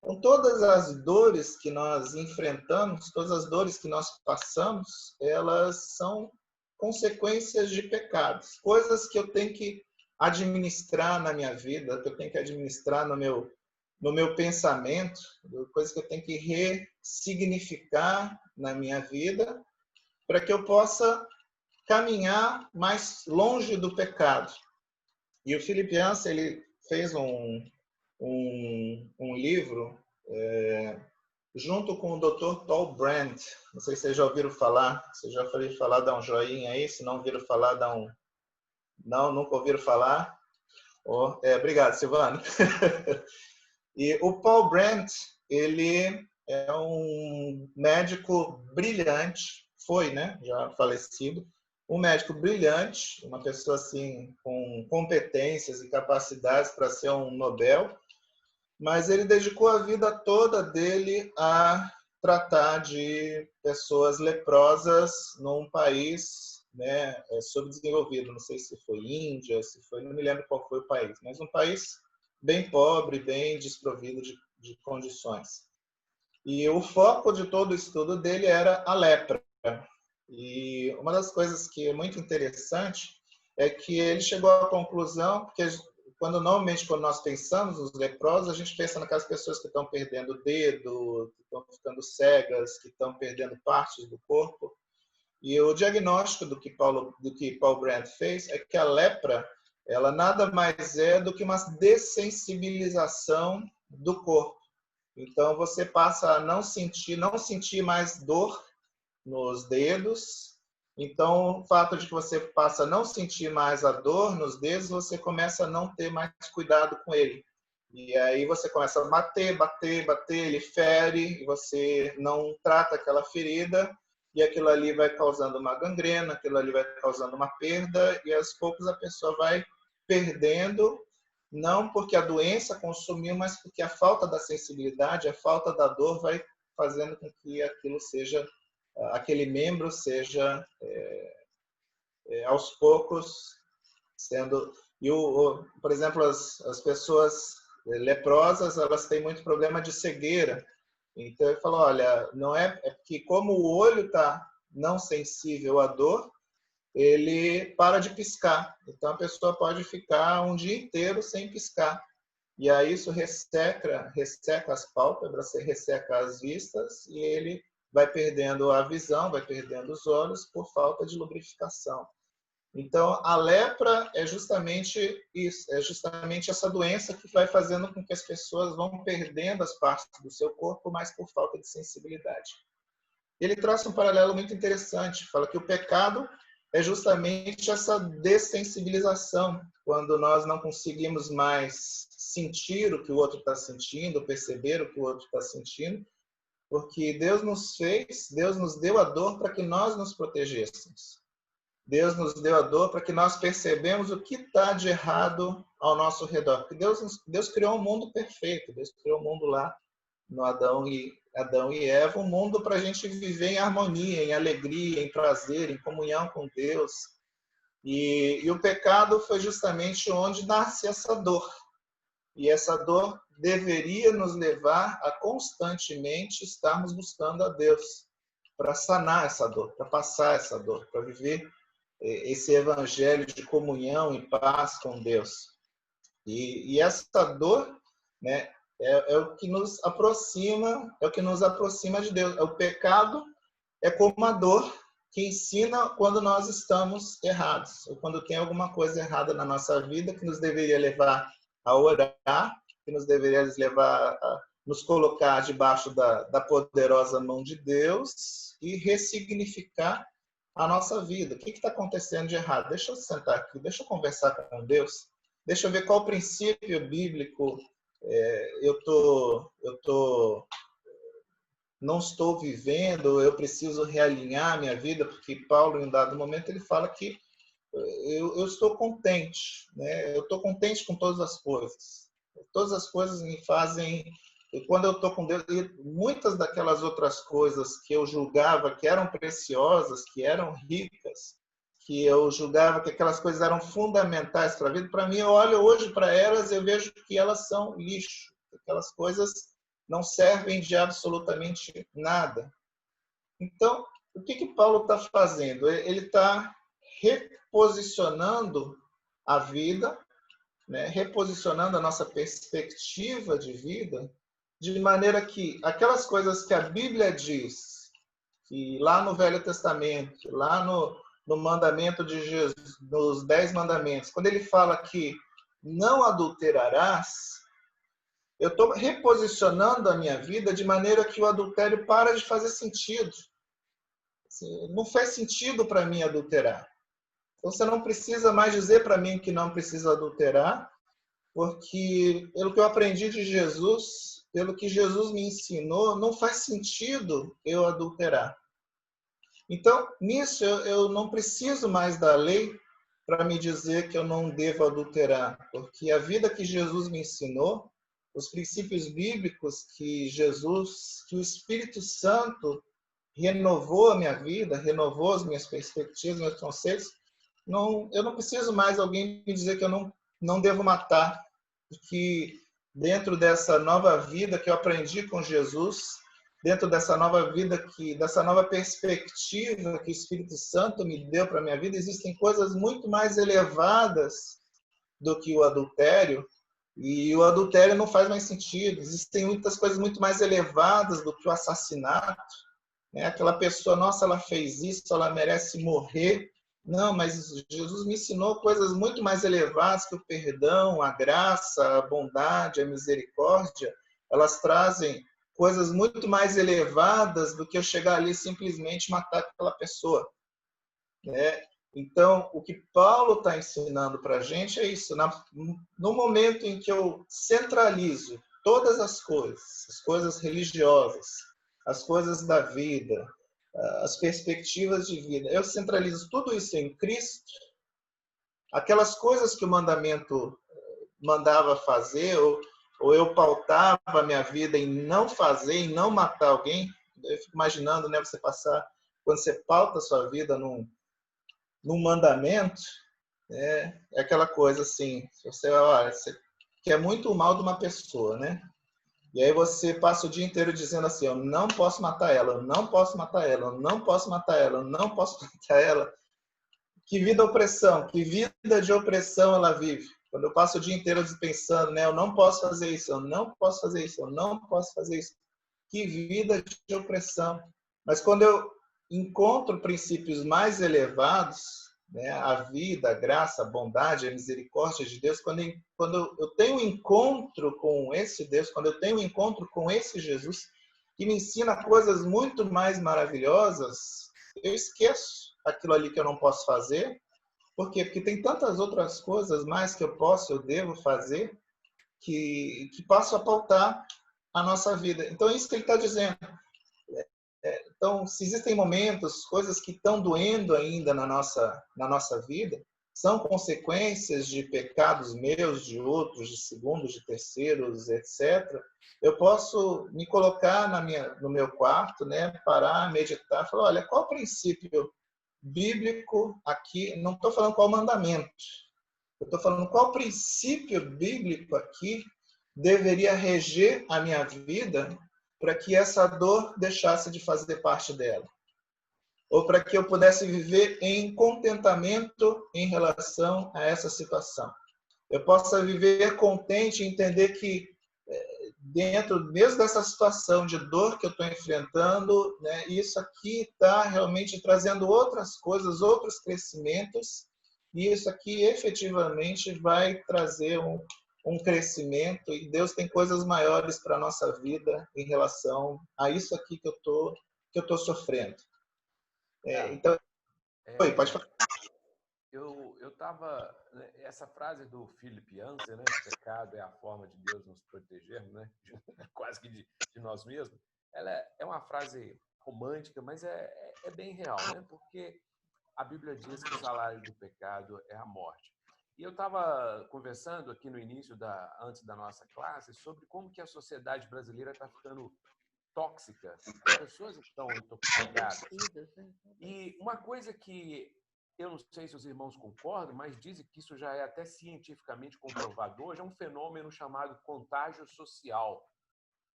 Então, todas as dores que nós enfrentamos, todas as dores que nós passamos, elas são consequências de pecados, coisas que eu tenho que administrar na minha vida, que eu tenho que administrar no meu pensamento, coisas que eu tenho que ressignificar na minha vida, para que eu possa caminhar mais longe do pecado. E o Philip Yancey, ele fez um livro junto com o Dr. Paul Brandt. Não sei se vocês já ouviram falar. Se já ouviram falar, dá um joinha aí. Se não ouviram falar, dá um... Não, nunca ouviram falar. Obrigado, Silvano. E o Paul Brandt, ele é um médico brilhante, foi, né? Já falecido. Um médico brilhante, uma pessoa assim com competências e capacidades para ser um Nobel, mas ele dedicou a vida toda dele a tratar de pessoas leprosas num país, né, subdesenvolvido. Não sei se foi Índia, não me lembro qual foi o país, mas um país bem pobre, bem desprovido de condições. E o foco de todo o estudo dele era a lepra. E uma das coisas que é muito interessante é que ele chegou à conclusão, porque normalmente quando nós pensamos nos leprosos, a gente pensa naquelas pessoas que estão perdendo o dedo, que estão ficando cegas, que estão perdendo partes do corpo. E o diagnóstico do que Paul Brandt fez é que a lepra, ela nada mais é do que uma dessensibilização do corpo. Então você passa a não sentir mais dor nos dedos. Então, o fato de que você passa a não sentir mais a dor nos dedos, você começa a não ter mais cuidado com ele. E aí você começa a bater, ele fere, e você não trata aquela ferida, e aquilo ali vai causando uma gangrena, aquilo ali vai causando uma perda, e aos poucos a pessoa vai perdendo, não porque a doença consumiu, mas porque a falta da sensibilidade, a falta da dor vai fazendo com que aquele membro seja, aos poucos, sendo... por exemplo, as pessoas leprosas, elas têm muito problema de cegueira. Então, ele falou, olha, não é que como o olho está não sensível à dor, ele para de piscar. Então, a pessoa pode ficar um dia inteiro sem piscar. E aí isso resseca as pálpebras, resseca as vistas, e ele vai perdendo a visão, vai perdendo os olhos por falta de lubrificação. Então, a lepra é justamente isso, é justamente essa doença que vai fazendo com que as pessoas vão perdendo as partes do seu corpo, mas por falta de sensibilidade. Ele traça um paralelo muito interessante, fala que o pecado é justamente essa dessensibilização, quando nós não conseguimos mais sentir o que o outro está sentindo, perceber o que o outro está sentindo, porque Deus nos deu a dor para que nós nos protegêssemos. Deus nos deu a dor para que nós percebemos o que está de errado ao nosso redor. Porque Deus criou um mundo perfeito. Deus criou um mundo lá no Adão e Adão e Eva, um mundo para a gente viver em harmonia, em alegria, em prazer, em comunhão com Deus. E o pecado foi justamente onde nasce essa dor. E essa dor deveria nos levar a constantemente estarmos buscando a Deus para sanar essa dor, para passar essa dor, para viver esse evangelho de comunhão e paz com Deus. E essa dor, né, é o que nos aproxima, de Deus. O pecado é como a dor que ensina quando nós estamos errados, ou quando tem alguma coisa errada na nossa vida que nos deveria levar a orar, que nos deveria levar a nos colocar debaixo da poderosa mão de Deus e ressignificar a nossa vida. O que está acontecendo de errado? Deixa eu sentar aqui, deixa eu conversar com Deus, deixa eu ver qual princípio bíblico não estou vivendo, eu preciso realinhar minha vida, porque Paulo, em um dado momento, ele fala que eu estou contente, né? Eu estou contente com todas as coisas. Todas as coisas me fazem... E quando eu estou com Deus, e muitas daquelas outras coisas que eu julgava que eram preciosas, que eram ricas, que eu julgava que aquelas coisas eram fundamentais para a vida, para mim, eu olho hoje para elas e eu vejo que elas são lixo. Aquelas coisas não servem de absolutamente nada. Então, o que Paulo está fazendo? Ele está reposicionando a vida, né? Reposicionando a nossa perspectiva de vida, de maneira que aquelas coisas que a Bíblia diz, que lá no Velho Testamento, lá no mandamento de Jesus, nos 10 mandamentos, quando ele fala que não adulterarás, eu estou reposicionando a minha vida de maneira que o adultério para de fazer sentido. Não faz sentido para mim adulterar. Então, você não precisa mais dizer para mim que não precisa adulterar, porque pelo que eu aprendi de Jesus, pelo que Jesus me ensinou, não faz sentido eu adulterar. Então, nisso, eu não preciso mais da lei para me dizer que eu não devo adulterar, porque a vida que Jesus me ensinou, os princípios bíblicos que o Espírito Santo renovou a minha vida, renovou as minhas perspectivas, meus conceitos, eu não preciso mais alguém me dizer que eu não devo matar, porque dentro dessa nova vida que eu aprendi com Jesus, dentro dessa nova vida, dessa nova perspectiva que o Espírito Santo me deu para a minha vida, existem coisas muito mais elevadas do que o adultério, e o adultério não faz mais sentido. Existem muitas coisas muito mais elevadas do que o assassinato, né? Aquela pessoa, nossa, ela fez isso, ela merece morrer. Não, mas Jesus me ensinou coisas muito mais elevadas que o perdão, a graça, a bondade, a misericórdia. Elas trazem coisas muito mais elevadas do que eu chegar ali e simplesmente matar aquela pessoa, né? Então, o que Paulo está ensinando para a gente é isso. No momento em que eu centralizo todas as coisas religiosas, as coisas da vida, as perspectivas de vida, eu centralizo tudo isso em Cristo, aquelas coisas que o mandamento mandava fazer, ou eu pautava a minha vida em não fazer, em não matar alguém, eu fico imaginando, né, quando você pauta a sua vida num mandamento, é aquela coisa assim, você quer muito o mal de uma pessoa, né? E aí você passa o dia inteiro dizendo assim, eu não posso matar ela, eu não posso matar ela, eu não posso matar ela, eu não posso matar ela. Que vida opressão, que vida de opressão ela vive. Quando eu passo o dia inteiro pensando, né, eu não posso fazer isso, eu não posso fazer isso, eu não posso fazer isso. Que vida de opressão. Mas quando eu encontro princípios mais elevados, né, a vida, a graça, a bondade, a misericórdia de Deus, quando eu tenho um encontro com esse Deus, quando eu tenho um encontro com esse Jesus, que me ensina coisas muito mais maravilhosas, eu esqueço aquilo ali que eu não posso fazer. Por quê? Porque tem tantas outras coisas mais que eu devo fazer, que passam a pautar a nossa vida. Então, é isso que ele está dizendo. Então, se existem momentos, coisas que estão doendo ainda na nossa vida, são consequências de pecados meus, de outros, de segundos, de terceiros, etc., eu posso me colocar no meu quarto, né, parar, meditar, falar, olha, qual o princípio bíblico aqui? Não estou falando qual mandamento, eu estou falando qual princípio bíblico aqui deveria reger a minha vida para que essa dor deixasse de fazer parte dela, ou para que eu pudesse viver em contentamento em relação a essa situação. Eu possa viver contente e entender que dentro mesmo dessa situação de dor que eu estou enfrentando, né, isso aqui está realmente trazendo outras coisas, outros crescimentos, e isso aqui efetivamente vai trazer um crescimento, e Deus tem coisas maiores para a nossa vida em relação a isso aqui que eu estou sofrendo. Então, pode falar. Eu estava... Essa frase do Philip Yancey, né? Pecado é a forma de Deus nos protegermos, né? Quase que de nós mesmos. Ela é uma frase romântica, mas é bem real, né? Porque a Bíblia diz que o salário do pecado é a morte. E eu estava conversando aqui no início, antes da nossa classe, sobre como que a sociedade brasileira está ficando tóxica. As pessoas estão intoxicadas. E uma coisa que eu não sei se os irmãos concordam, mas dizem que isso já é até cientificamente comprovado hoje, é um fenômeno chamado contágio social.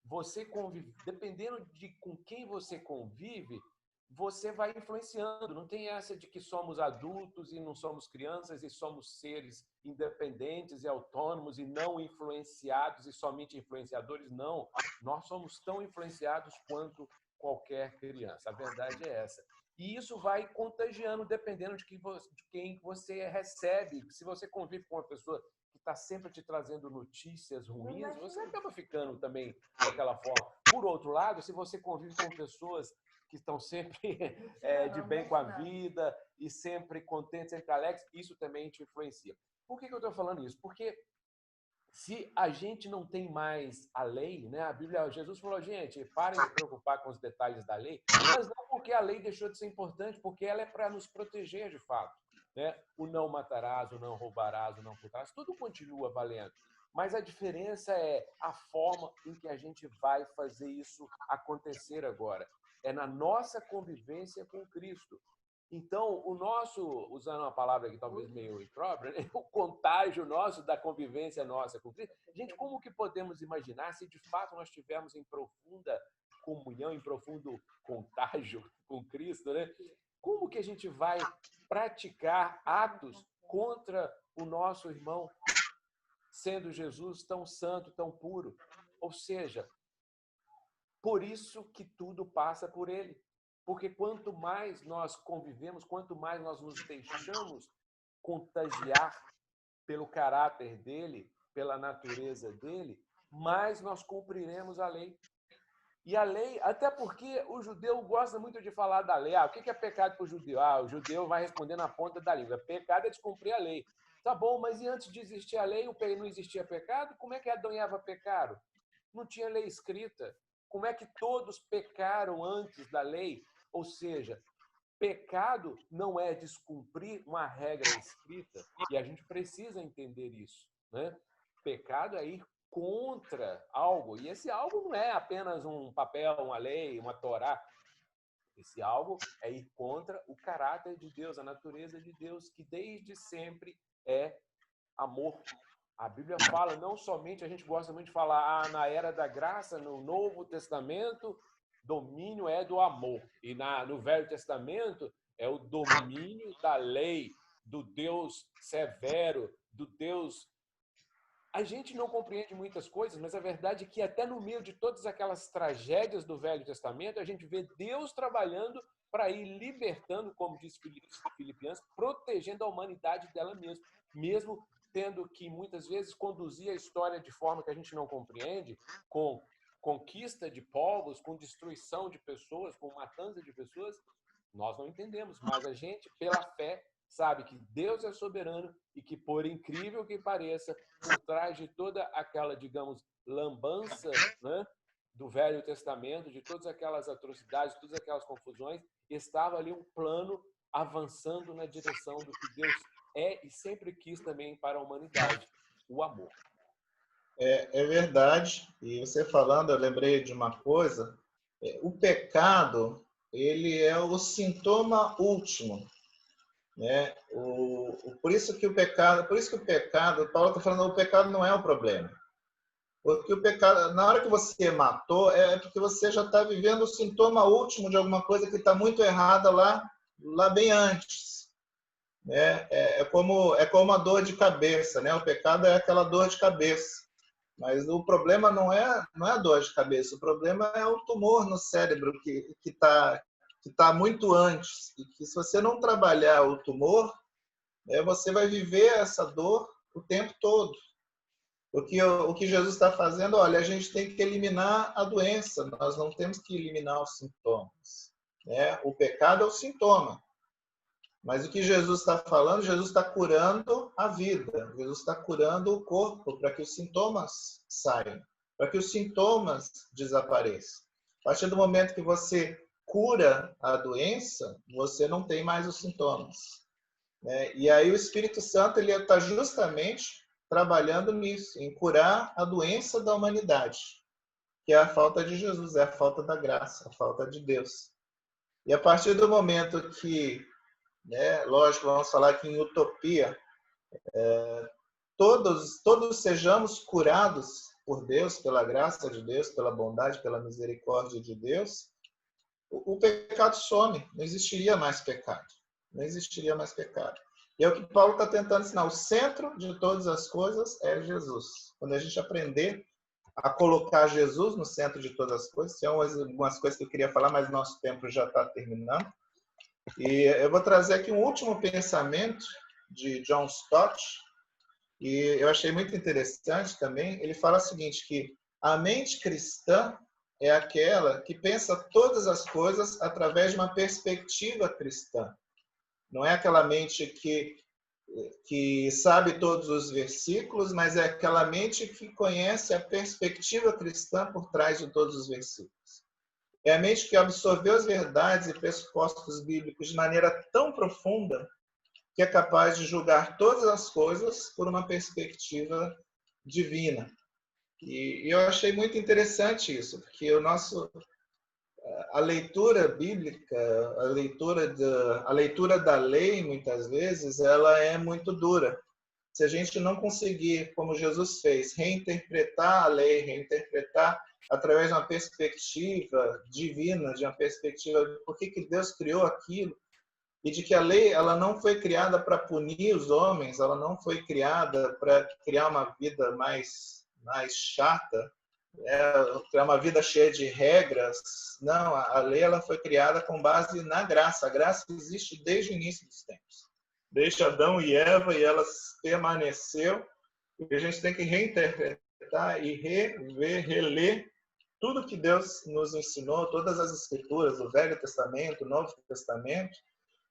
Você convive, dependendo de com quem você convive, você vai influenciando. Não tem essa de que somos adultos e não somos crianças e somos seres independentes e autônomos e não influenciados e somente influenciadores. Não, nós somos tão influenciados quanto qualquer criança. A verdade é essa. E isso vai contagiando dependendo de quem você recebe. Se você convive com uma pessoa que está sempre te trazendo notícias ruins, você acaba ficando também daquela forma. Por outro lado, se você convive com pessoas que estão sempre de bem com a vida e sempre contentes, sempre alegres, isso também te influencia. Por que eu estou falando isso? Porque se a gente não tem mais a lei, né? A Bíblia, Jesus falou, gente, parem de se preocupar com os detalhes da lei, mas não porque a lei deixou de ser importante, porque ela é para nos proteger de fato. Né? O não matarás, o não roubarás, o não furtarás, tudo continua valendo. Mas a diferença é a forma em que a gente vai fazer isso acontecer agora. É na nossa convivência com Cristo. Então, o nosso, usando uma palavra que talvez meio imprópria, né? O contágio nosso da convivência nossa com Cristo. Gente, como que podemos imaginar se de fato nós estivermos em profunda comunhão, em profundo contágio com Cristo, né? Como que a gente vai praticar atos contra o nosso irmão, sendo Jesus tão santo, tão puro? Ou seja, por isso que tudo passa por ele. Porque quanto mais nós convivemos, quanto mais nós nos deixamos contagiar pelo caráter dele, pela natureza dele, mais nós cumpriremos a lei. E a lei, até porque o judeu gosta muito de falar da lei. O que é pecado para o judeu? O judeu vai responder na ponta da língua. Pecado é descumprir a lei. Tá bom, mas e antes de existir a lei, não existia pecado? Como é que Adão e Eva pecaram? Não tinha lei escrita. Como é que todos pecaram antes da lei? Ou seja, pecado não é descumprir uma regra escrita, e a gente precisa entender isso, né? Pecado é ir contra algo, e esse algo não é apenas um papel, uma lei, uma Torá. Esse algo é ir contra o caráter de Deus, a natureza de Deus, que desde sempre é amor. A Bíblia fala, não somente, a gente gosta muito de falar, na era da graça, no Novo Testamento, domínio é do amor. E no Velho Testamento é o domínio da lei, do Deus severo, do Deus... A gente não compreende muitas coisas, mas a verdade é que até no meio de todas aquelas tragédias do Velho Testamento, a gente vê Deus trabalhando para ir libertando, como diz Filipenses, protegendo a humanidade dela mesma, mesmo tendo que, muitas vezes, conduzir a história de forma que a gente não compreende, com conquista de povos, com destruição de pessoas, com matança de pessoas, nós não entendemos, mas a gente, pela fé, sabe que Deus é soberano e que, por incrível que pareça, por trás de toda aquela, digamos, lambança, né, do Velho Testamento, de todas aquelas atrocidades, todas aquelas confusões, estava ali um plano avançando na direção do que Deus é e sempre quis também para a humanidade, o amor. É verdade. E você falando, eu lembrei de uma coisa. O pecado, ele é o sintoma último, né? Por isso que o pecado, Paulo está falando, o pecado não é o problema. Porque o pecado, na hora que você matou, é porque você já está vivendo o sintoma último de alguma coisa que está muito errada lá bem antes. Né? É como a dor de cabeça, né? O pecado é aquela dor de cabeça. Mas o problema não é a dor de cabeça, o problema é o tumor no cérebro que tá muito antes. E que se você não trabalhar o tumor, você vai viver essa dor o tempo todo. O que Jesus está fazendo, olha, a gente tem que eliminar a doença, nós não temos que eliminar os sintomas. Né? O pecado é o sintoma. Mas o que Jesus está falando, Jesus está curando a vida, Jesus está curando o corpo para que os sintomas saiam, para que os sintomas desapareçam. A partir do momento que você cura a doença, você não tem mais os sintomas. Né? E aí o Espírito Santo ele está justamente trabalhando nisso, em curar a doença da humanidade, que é a falta de Jesus, é a falta da graça, a falta de Deus. E a partir do momento que, né, lógico, vamos falar aqui em utopia, todos sejamos curados por Deus, pela graça de Deus, pela bondade, pela misericórdia de Deus, o pecado some, não existiria mais pecado. Não existiria mais pecado. E é o que Paulo está tentando ensinar. O centro de todas as coisas é Jesus. Quando a gente aprender a colocar Jesus no centro de todas as coisas, tem algumas coisas que eu queria falar, mas nosso tempo já está terminando. E eu vou trazer aqui um último pensamento de John Stott, e eu achei muito interessante também. Ele fala o seguinte, que a mente cristã é aquela que pensa todas as coisas através de uma perspectiva cristã. Não é aquela mente que sabe todos os versículos, mas é aquela mente que conhece a perspectiva cristã por trás de todos os versículos. É a mente que absorveu as verdades e pressupostos bíblicos de maneira tão profunda que é capaz de julgar todas as coisas por uma perspectiva divina. E eu achei muito interessante isso, porque a leitura bíblica, a leitura da lei, muitas vezes, ela é muito dura. Se a gente não conseguir, como Jesus fez, reinterpretar a lei, reinterpretar através de uma perspectiva divina, de uma perspectiva de por que Deus criou aquilo, e de que a lei ela não foi criada para punir os homens, ela não foi criada para criar uma vida mais chata, criar uma vida cheia de regras. Não, a lei ela foi criada com base na graça. A graça existe desde o início dos tempos. Desde Adão e Eva, e ela permaneceu. E a gente tem que reinterpretar e rever, reler tudo que Deus nos ensinou, todas as escrituras, do Velho Testamento, do Novo Testamento,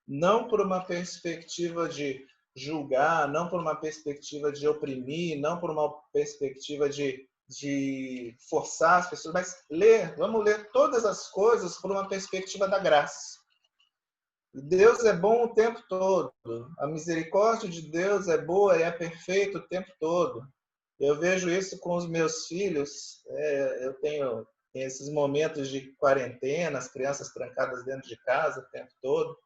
não por uma perspectiva de julgar, não por uma perspectiva de oprimir, não por uma perspectiva de forçar as pessoas, mas vamos ler todas as coisas por uma perspectiva da graça. Deus é bom o tempo todo, a misericórdia de Deus é boa e é perfeita o tempo todo. Eu vejo isso com os meus filhos, eu tenho esses momentos de quarentena, as crianças trancadas dentro de casa o tempo todo,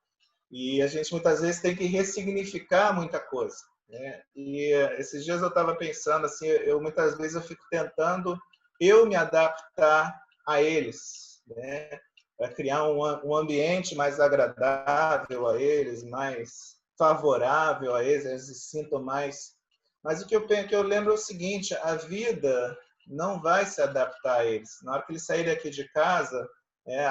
e a gente muitas vezes tem que ressignificar muita coisa. Né? E esses dias eu estava pensando assim, muitas vezes eu fico tentando me adaptar a eles, né? Para criar um ambiente mais agradável a eles, mais favorável a eles se sintam mais. Mas o que eu lembro é o seguinte: a vida não vai se adaptar a eles. Na hora que eles saírem aqui de casa,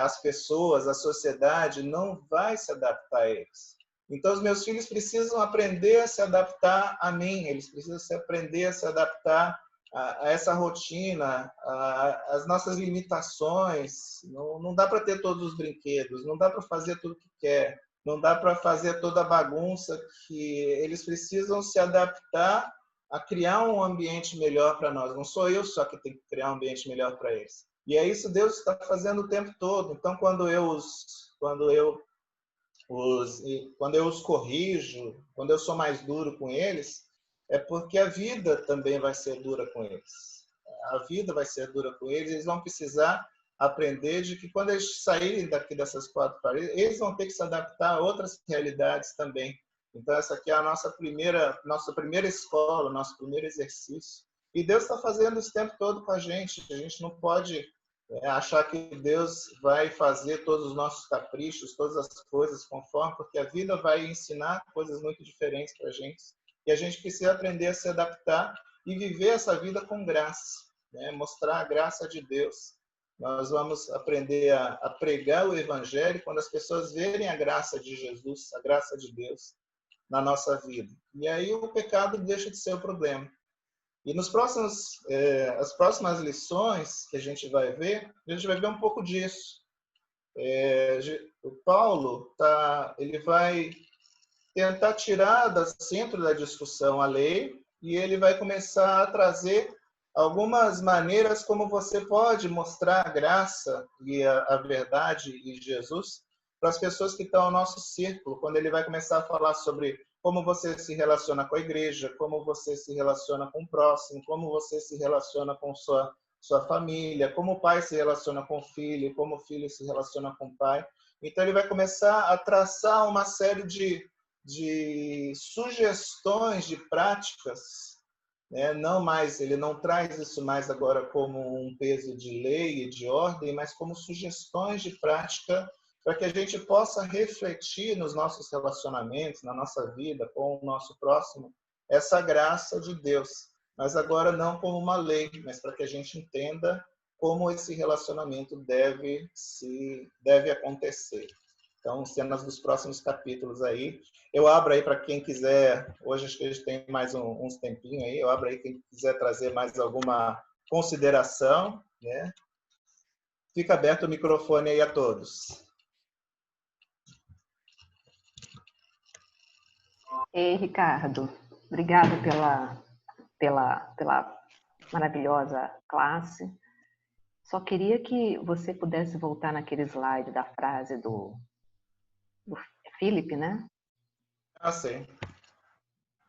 as pessoas, a sociedade não vai se adaptar a eles. Então, os meus filhos precisam aprender a se adaptar a mim, eles precisam aprender a se adaptar a essa rotina, às nossas limitações. Não dá para ter todos os brinquedos, não dá para fazer tudo que quer, não dá para fazer toda a bagunça, que eles precisam se adaptar a criar um ambiente melhor para nós. Não sou eu só que tenho que criar um ambiente melhor para eles. E é isso que Deus está fazendo o tempo todo. Então, quando eu quando eu os corrijo, quando eu sou mais duro com eles, é porque a vida também vai ser dura com eles. A vida vai ser dura com eles, eles vão precisar aprender de que quando eles saírem daqui dessas quatro paredes, eles vão ter que se adaptar a outras realidades também. Então, essa aqui é a nossa primeira escola, nosso primeiro exercício. E Deus está fazendo isso o tempo todo com a gente. A gente não pode achar que Deus vai fazer todos os nossos caprichos, todas as coisas conforme, porque a vida vai ensinar coisas muito diferentes para a gente. E a gente precisa aprender a se adaptar e viver essa vida com graça, né? Mostrar a graça de Deus. Nós vamos aprender a pregar o Evangelho quando as pessoas verem a graça de Jesus, a graça de Deus na nossa vida. E aí o pecado deixa de ser o problema. E as próximas lições que a gente vai ver um pouco disso. O Paulo ele vai tentar tirar do centro da discussão a lei e ele vai começar a trazer algumas maneiras como você pode mostrar a graça e a verdade e Jesus para as pessoas que estão ao nosso círculo, quando ele vai começar a falar sobre como você se relaciona com a igreja, como você se relaciona com o próximo, como você se relaciona com sua família, como o pai se relaciona com o filho, como o filho se relaciona com o pai. Então, ele vai começar a traçar uma série de sugestões de práticas, né? Ele não traz isso mais agora como um peso de lei e de ordem, mas como sugestões de prática para que a gente possa refletir nos nossos relacionamentos, na nossa vida com o nosso próximo, essa graça de Deus. Mas agora não como uma lei, mas para que a gente entenda como esse relacionamento deve acontecer. Então, cenas dos próximos capítulos aí. Eu abro aí para quem quiser, hoje acho que a gente tem mais uns tempinhos aí, eu abro aí quem quiser trazer mais alguma consideração, né? Fica aberto o microfone aí a todos. Ei, Ricardo, obrigado pela maravilhosa classe. Só queria que você pudesse voltar naquele slide da frase do Philip, né? Ah, sim.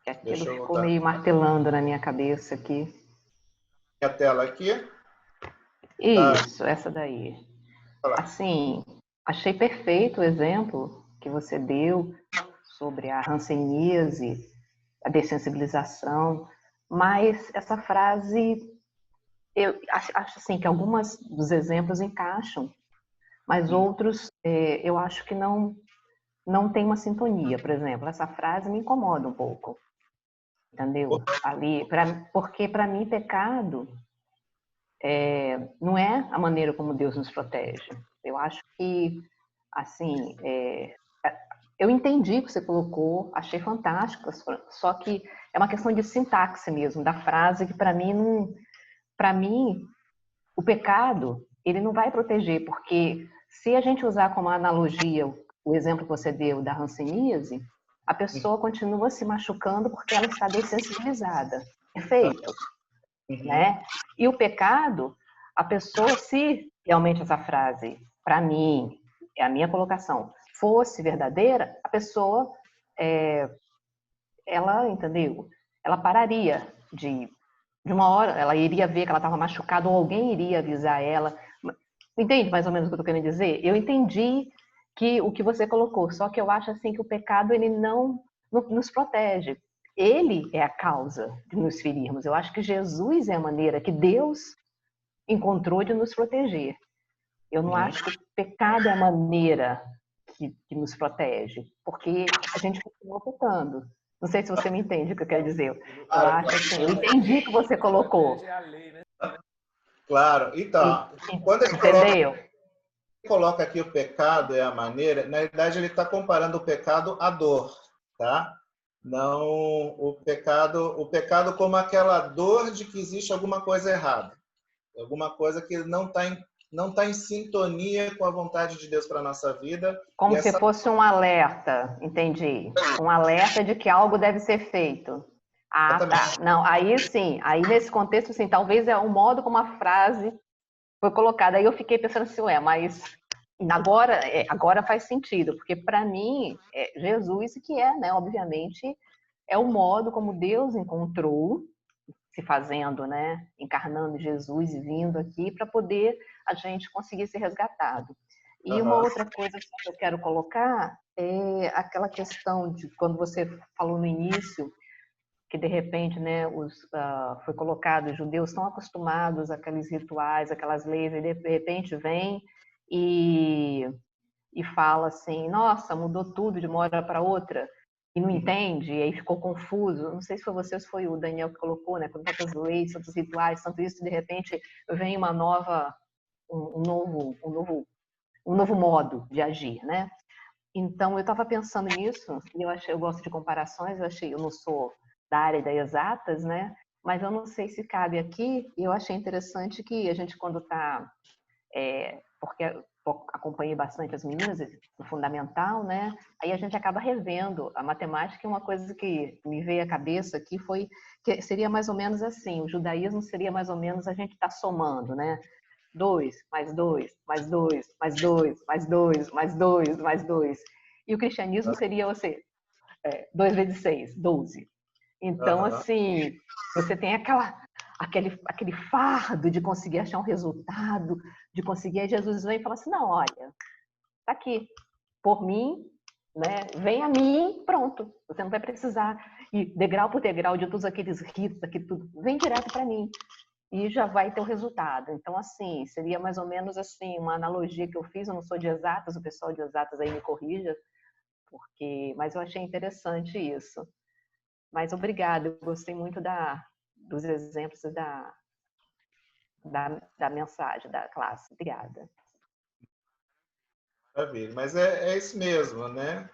Que aquilo ficou meio martelando na minha cabeça aqui. A tela aqui? Isso, essa daí. Assim, achei perfeito o exemplo que você deu sobre a hanseníase, a dessensibilização, mas essa frase, eu acho assim que algumas dos exemplos encaixam, mas outros eu acho que não tem uma sintonia. Por exemplo, essa frase me incomoda um pouco, entendeu? Porque para mim pecado não é a maneira como Deus nos protege. Eu acho que, assim, eu entendi o que você colocou, achei fantástico, só que é uma questão de sintaxe mesmo, da frase que para mim, o pecado, ele não vai proteger, porque se a gente usar como analogia o exemplo que você deu da hanseníase, a pessoa continua se machucando porque ela está dessensibilizada. Perfeito. Né? E o pecado, a pessoa, se realmente essa frase, para mim, é a minha colocação, fosse verdadeira, a pessoa, ela, entendeu? Ela pararia de uma hora, ela iria ver que ela estava machucada ou alguém iria avisar ela. Entende mais ou menos o que eu estou querendo dizer? Eu entendi o que você colocou, só que eu acho assim que o pecado, ele não nos protege. Ele é a causa de nos ferirmos. Eu acho que Jesus é a maneira que Deus encontrou de nos proteger. Eu não acho que o pecado é a maneira que nos protege, porque a gente continua pecando. Não sei se você me entende o que eu quero dizer. Eu acho assim, eu entendi o que você colocou. Claro. Então, quando ele coloca aqui o pecado é a maneira, na verdade ele está comparando o pecado à dor, tá? Não o pecado como aquela dor de que existe alguma coisa errada, alguma coisa que não está em sintonia com a vontade de Deus para a nossa vida. Como se fosse um alerta, entendi. Um alerta de que algo deve ser feito. Ah, exatamente. Tá. Não, aí sim, aí nesse contexto, sim, talvez é o modo como a frase foi colocada. Aí eu fiquei pensando assim, mas agora faz sentido, porque para mim, Jesus que né, obviamente, é o modo como Deus encontrou, se fazendo, né, encarnando Jesus e vindo aqui para poder a gente conseguir ser resgatado. E uma outra coisa que eu quero colocar é aquela questão de quando você falou no início, que de repente, né, foi colocado, os judeus estão acostumados àqueles rituais, aquelas leis, e de repente vem e fala assim, nossa, mudou tudo de uma hora para outra, e não entende, e aí ficou confuso. Não sei se foi você ou se foi o Daniel que colocou, né, com tantas leis, tantos rituais, tanto isso, de repente vem um novo modo de agir, né? Então, eu estava pensando nisso, e eu gosto de comparações, eu não sou da área das exatas, né? Mas eu não sei se cabe aqui, e eu achei interessante que a gente, quando está, porque eu acompanhei bastante as meninas no fundamental, né? Aí a gente acaba revendo a matemática, e uma coisa que me veio à cabeça aqui foi que seria mais ou menos assim, o judaísmo seria mais ou menos a gente está somando, né? 2, mais 2, mais 2, mais 2, mais 2, mais 2, mais 2. E o cristianismo seria, 2 vezes 6, 12. Então, assim, você tem aquele fardo de conseguir achar um resultado, de conseguir. Aí Jesus vem e fala assim: não, olha, tá aqui, por mim, né? Vem a mim, pronto. Você não vai precisar ir degrau por degrau de todos aqueles ritos, aqui tudo. Vem direto para mim. E já vai ter o resultado. Então, assim, seria mais ou menos assim, uma analogia que eu fiz. Eu não sou de exatas, o pessoal de exatas aí me corrija, mas eu achei interessante isso. Mas obrigada, eu gostei muito dos exemplos e da mensagem da classe. Obrigada. Maravilha. Mas é isso mesmo, né?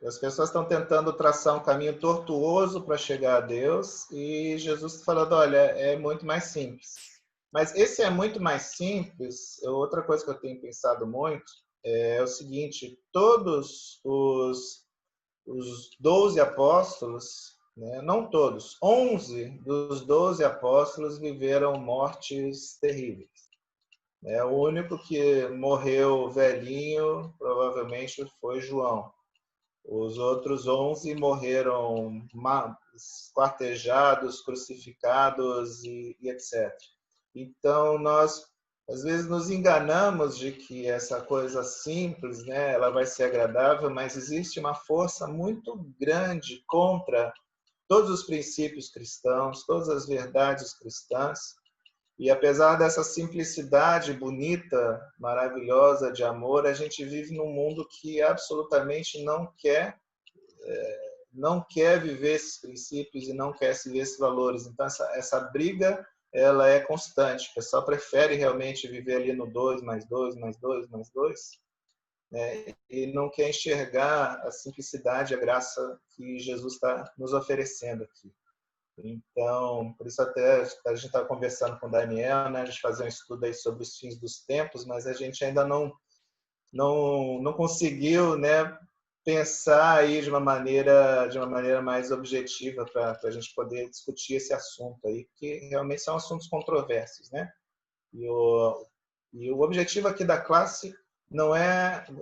As pessoas estão tentando traçar um caminho tortuoso para chegar a Deus, e Jesus está falando, olha, é muito mais simples. Mas esse é muito mais simples, outra coisa que eu tenho pensado muito é o seguinte: todos os 12 apóstolos, né, não todos, 11 dos 12 apóstolos viveram mortes terríveis. O único que morreu velhinho provavelmente foi João. Os outros 11 morreram esquartejados, crucificados e etc. Então, nós, às vezes, nos enganamos de que essa coisa simples, né, ela vai ser agradável, mas existe uma força muito grande contra todos os princípios cristãos, todas as verdades cristãs. E apesar dessa simplicidade bonita, maravilhosa de amor, a gente vive num mundo que absolutamente não quer viver esses princípios e não quer se ver esses valores. Então, essa briga, ela é constante. O pessoal prefere realmente viver ali no 2, mais 2, mais 2, mais 2, né? E não quer enxergar a simplicidade, a graça que Jesus está nos oferecendo aqui. Então, por isso até a gente está conversando com o Daniel, né? A gente fazer um estudo aí sobre os fins dos tempos, mas a gente ainda não conseguiu, né, pensar aí de uma maneira mais objetiva para a gente poder discutir esse assunto aí, porque realmente são assuntos controversos, né? E o objetivo aqui da classe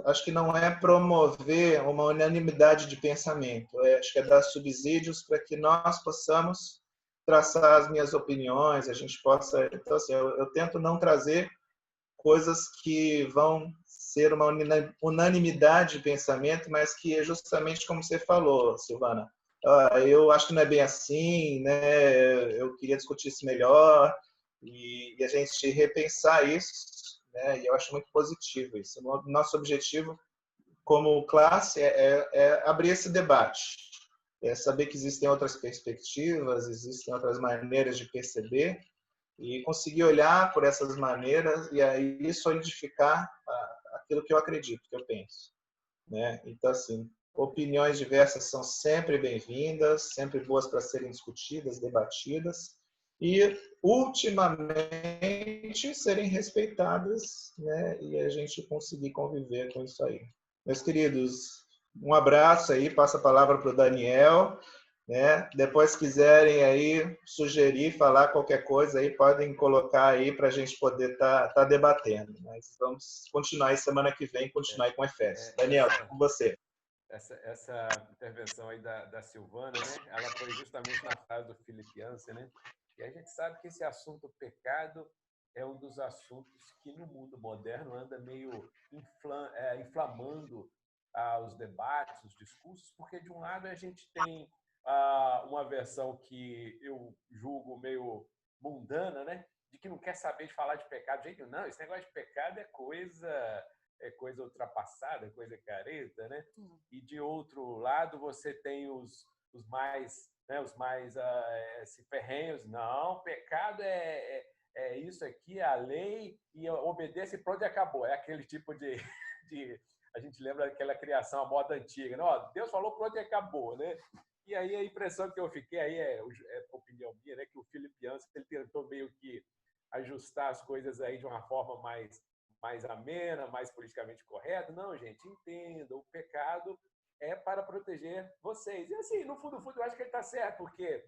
acho que não é promover uma unanimidade de pensamento, acho que é dar subsídios para que nós possamos traçar as minhas opiniões, a gente possa. Então, assim, eu tento não trazer coisas que vão ser uma unanimidade de pensamento, mas que é justamente como você falou, Silvana. Eu acho que não é bem assim, né? Eu queria discutir isso melhor, e a gente repensar isso, né? E eu acho muito positivo isso. O nosso objetivo como classe é abrir esse debate, é saber que existem outras perspectivas, existem outras maneiras de perceber, e conseguir olhar por essas maneiras e aí solidificar aquilo que eu acredito, que eu penso, né? Então, assim, opiniões diversas são sempre bem-vindas, sempre boas para serem discutidas, debatidas e, ultimamente, serem respeitadas, né? E a gente conseguir conviver com isso aí. Meus queridos, um abraço aí, passa a palavra para o Daniel, né? Depois quiserem aí sugerir, falar qualquer coisa aí, podem colocar aí para a gente poder tá debatendo. Mas vamos continuar aí semana que vem, continuar aí com Efésios. Daniel, com você. Essa intervenção aí da Silvana, né? Ela foi justamente na frase do Philip Yancey, né? E a gente sabe que esse assunto pecado é um dos assuntos que no mundo moderno anda meio inflamando os debates, os discursos, porque de um lado a gente tem uma versão que eu julgo meio mundana, né? De que não quer saber de falar de pecado. Gente, não, esse negócio de pecado é coisa ultrapassada, é coisa careta, né? E de outro lado você tem os mais, né, os mais ferrenhos. Não, pecado é isso aqui, é a lei, e obedece e pronto, e acabou. É aquele tipo de a gente lembra daquela criação, a moda antiga, né? Ó, Deus falou, pronto, e acabou, né? E aí a impressão que eu fiquei aí é opinião minha, né? Que o Philip Yancey ele tentou meio que ajustar as coisas aí de uma forma mais amena, mais politicamente correta. Não, gente, entenda, o pecado é para proteger vocês. E assim, no fundo, eu acho que ele está certo, porque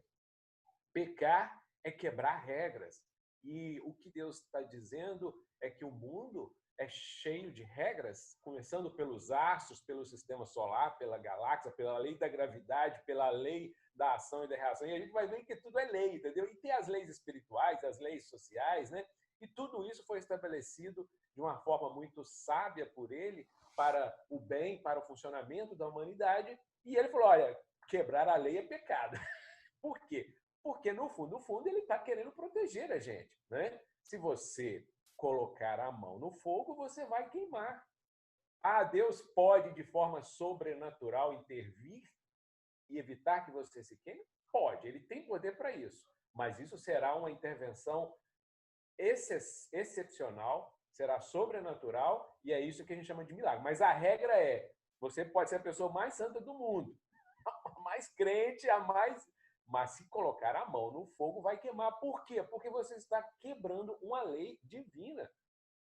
pecar é quebrar regras. E o que Deus está dizendo é que o mundo é cheio de regras, começando pelos astros, pelo sistema solar, pela galáxia, pela lei da gravidade, pela lei da ação e da reação. E a gente vai ver que tudo é lei, entendeu? E tem as leis espirituais, as leis sociais, né? E tudo isso foi estabelecido de uma forma muito sábia por ele para o bem, para o funcionamento da humanidade. E ele falou, olha, quebrar a lei é pecado. Por quê? Porque, no fundo, ele está querendo proteger a gente, né? Se você colocar a mão no fogo, você vai queimar. Deus pode, de forma sobrenatural, intervir e evitar que você se queime? Pode, ele tem poder para isso. Mas isso será uma intervenção excepcional, será sobrenatural, e é isso que a gente chama de milagre. Mas a regra é, você pode ser a pessoa mais santa do mundo, a mais crente, mas se colocar a mão no fogo, vai queimar. Por quê? Porque você está quebrando uma lei divina,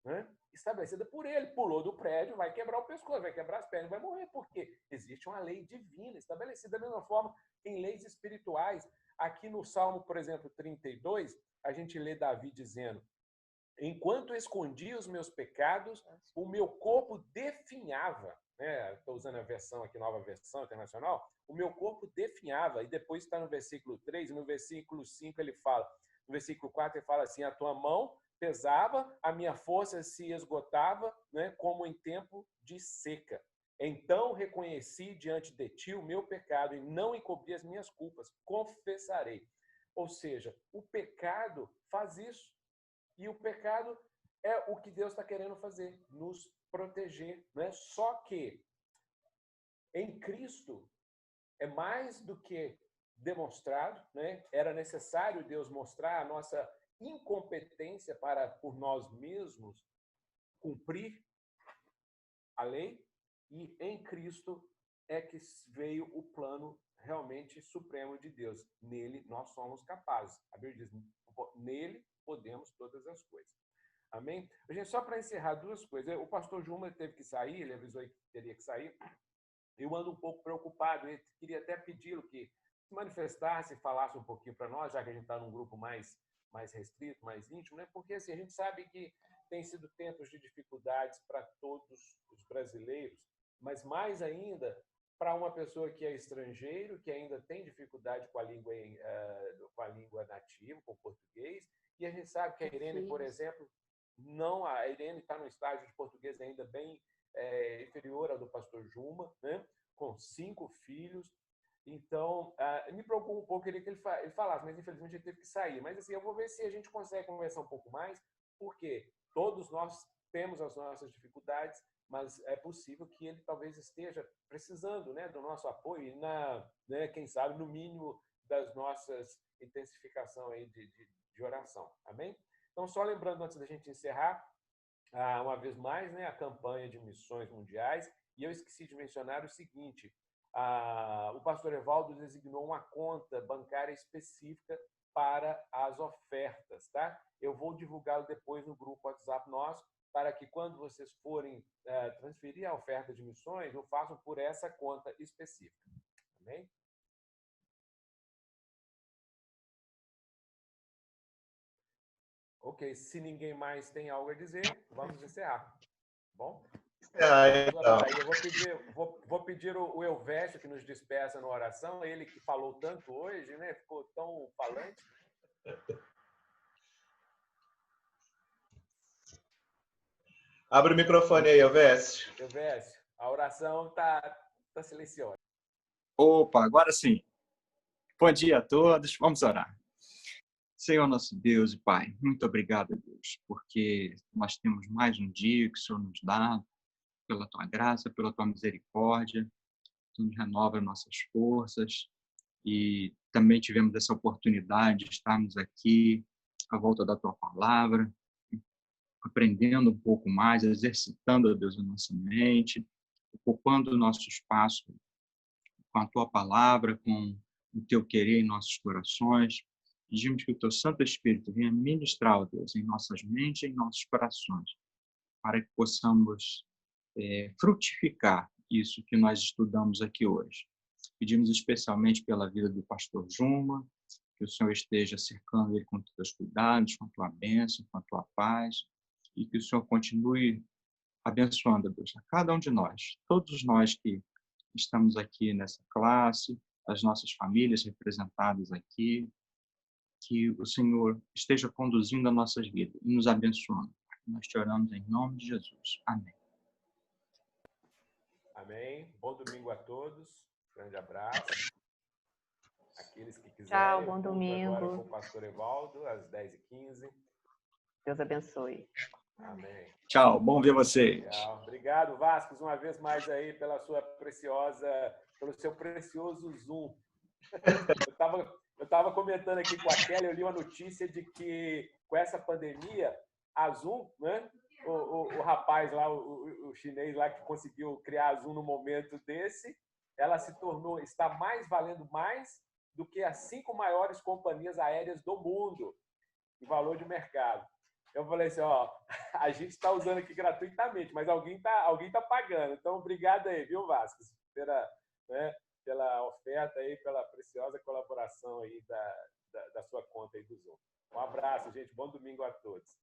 né? Estabelecida por ele. Pulou do prédio, vai quebrar o pescoço, vai quebrar as pernas, vai morrer. Porque existe uma lei divina estabelecida da mesma forma em leis espirituais. Aqui no Salmo, por exemplo, 32, a gente lê Davi dizendo: enquanto escondia os meus pecados, o meu corpo definhava. Estou usando a versão aqui, nova versão internacional. O meu corpo definhava. E depois está no versículo 3, no versículo 5 ele fala, no versículo 4 ele fala assim, a tua mão pesava, a minha força se esgotava, né, como em tempo de seca. Então reconheci diante de ti o meu pecado e não encobri as minhas culpas. Confessarei. Ou seja, o pecado faz isso. E o pecado é o que Deus está querendo fazer, nos proteger. Né? Só que em Cristo é mais do que demonstrado, né? Era necessário Deus mostrar a nossa incompetência para, por nós mesmos, cumprir a lei, e em Cristo é que veio o plano realmente supremo de Deus. Nele nós somos capazes. A Bíblia diz, nele podemos todas as coisas. Amém? Gente, só para encerrar duas coisas. O pastor Juma teve que sair, ele avisou que teria que sair. Eu ando um pouco preocupado. Eu queria até pedi-lo que se manifestasse, falasse um pouquinho para nós, já que a gente está num grupo mais restrito, mais íntimo, né? Porque assim, a gente sabe que tem sido tempos de dificuldades para todos os brasileiros, mas mais ainda para uma pessoa que é estrangeiro, que ainda tem dificuldade com a língua nativa, com o português. E a gente sabe que a Irene, por exemplo, a Irene está no estágio de português ainda bem inferior ao do pastor Juma, né? Com 5 filhos. Então, me preocupa um pouco, queria que ele falasse, mas infelizmente ele teve que sair. Mas assim, eu vou ver se a gente consegue conversar um pouco mais, porque todos nós temos as nossas dificuldades, mas é possível que ele talvez esteja precisando, né, do nosso apoio e, né, quem sabe, no mínimo, das nossas intensificação aí de oração. Amém? Então, só lembrando, antes da gente encerrar, uma vez mais, né, a campanha de missões mundiais, e eu esqueci de mencionar o seguinte, o pastor Evaldo designou uma conta bancária específica para as ofertas, tá? Eu vou divulgá-lo depois no grupo WhatsApp nosso, para que quando vocês forem transferir a oferta de missões, o façam por essa conta específica. Amém? Ok, se ninguém mais tem algo a dizer, vamos encerrar. Bom? Então. Eu vou pedir o Elvésio que nos despeça na oração, ele que falou tanto hoje, né? Ficou tão falante. Abre o microfone aí, Elvésio. Elvésio, a oração tá silenciosa. Opa, agora sim. Bom dia a todos. Vamos orar. Senhor nosso Deus e Pai, muito obrigado, Deus, porque nós temos mais um dia que o Senhor nos dá, pela Tua graça, pela Tua misericórdia, Tu nos renova nossas forças e também tivemos essa oportunidade de estarmos aqui à volta da Tua Palavra, aprendendo um pouco mais, exercitando, Deus, a nossa mente, ocupando o nosso espaço com a Tua Palavra, com o Teu querer em nossos corações. Pedimos que o Teu Santo Espírito venha ministrar, ó Deus, em nossas mentes e em nossos corações, para que possamos frutificar isso que nós estudamos aqui hoje. Pedimos especialmente pela vida do pastor Juma, que o Senhor esteja cercando ele com os teus cuidados, com a tua bênção, com a tua paz, e que o Senhor continue abençoando, Deus, a cada um de nós, todos nós que estamos aqui nessa classe, as nossas famílias representadas aqui, que o Senhor esteja conduzindo as nossas vidas e nos abençoando. Nós te oramos em nome de Jesus. Amém. Amém. Bom domingo a todos. Grande abraço. Aqueles que quiserem. Tchau, bom domingo. Agora com o pastor Evaldo, às 10h15. Deus abençoe. Amém. Tchau, bom ver vocês. Tchau. Obrigado, Vascos, uma vez mais aí pelo seu precioso Zoom. Eu estava comentando aqui com a Kelly, eu li uma notícia de que com essa pandemia, a Zoom, né? O rapaz lá, o chinês lá que conseguiu criar a Zoom no momento desse, ela está valendo mais do que as 5 maiores companhias aéreas do mundo em valor de mercado. Eu falei assim, ó, a gente está usando aqui gratuitamente, mas alguém tá pagando. Então, obrigado aí, viu, Vascos, pela oferta aí, pela preciosa colaboração aí da sua conta aí do Zoom. Um abraço, gente. Bom domingo a todos.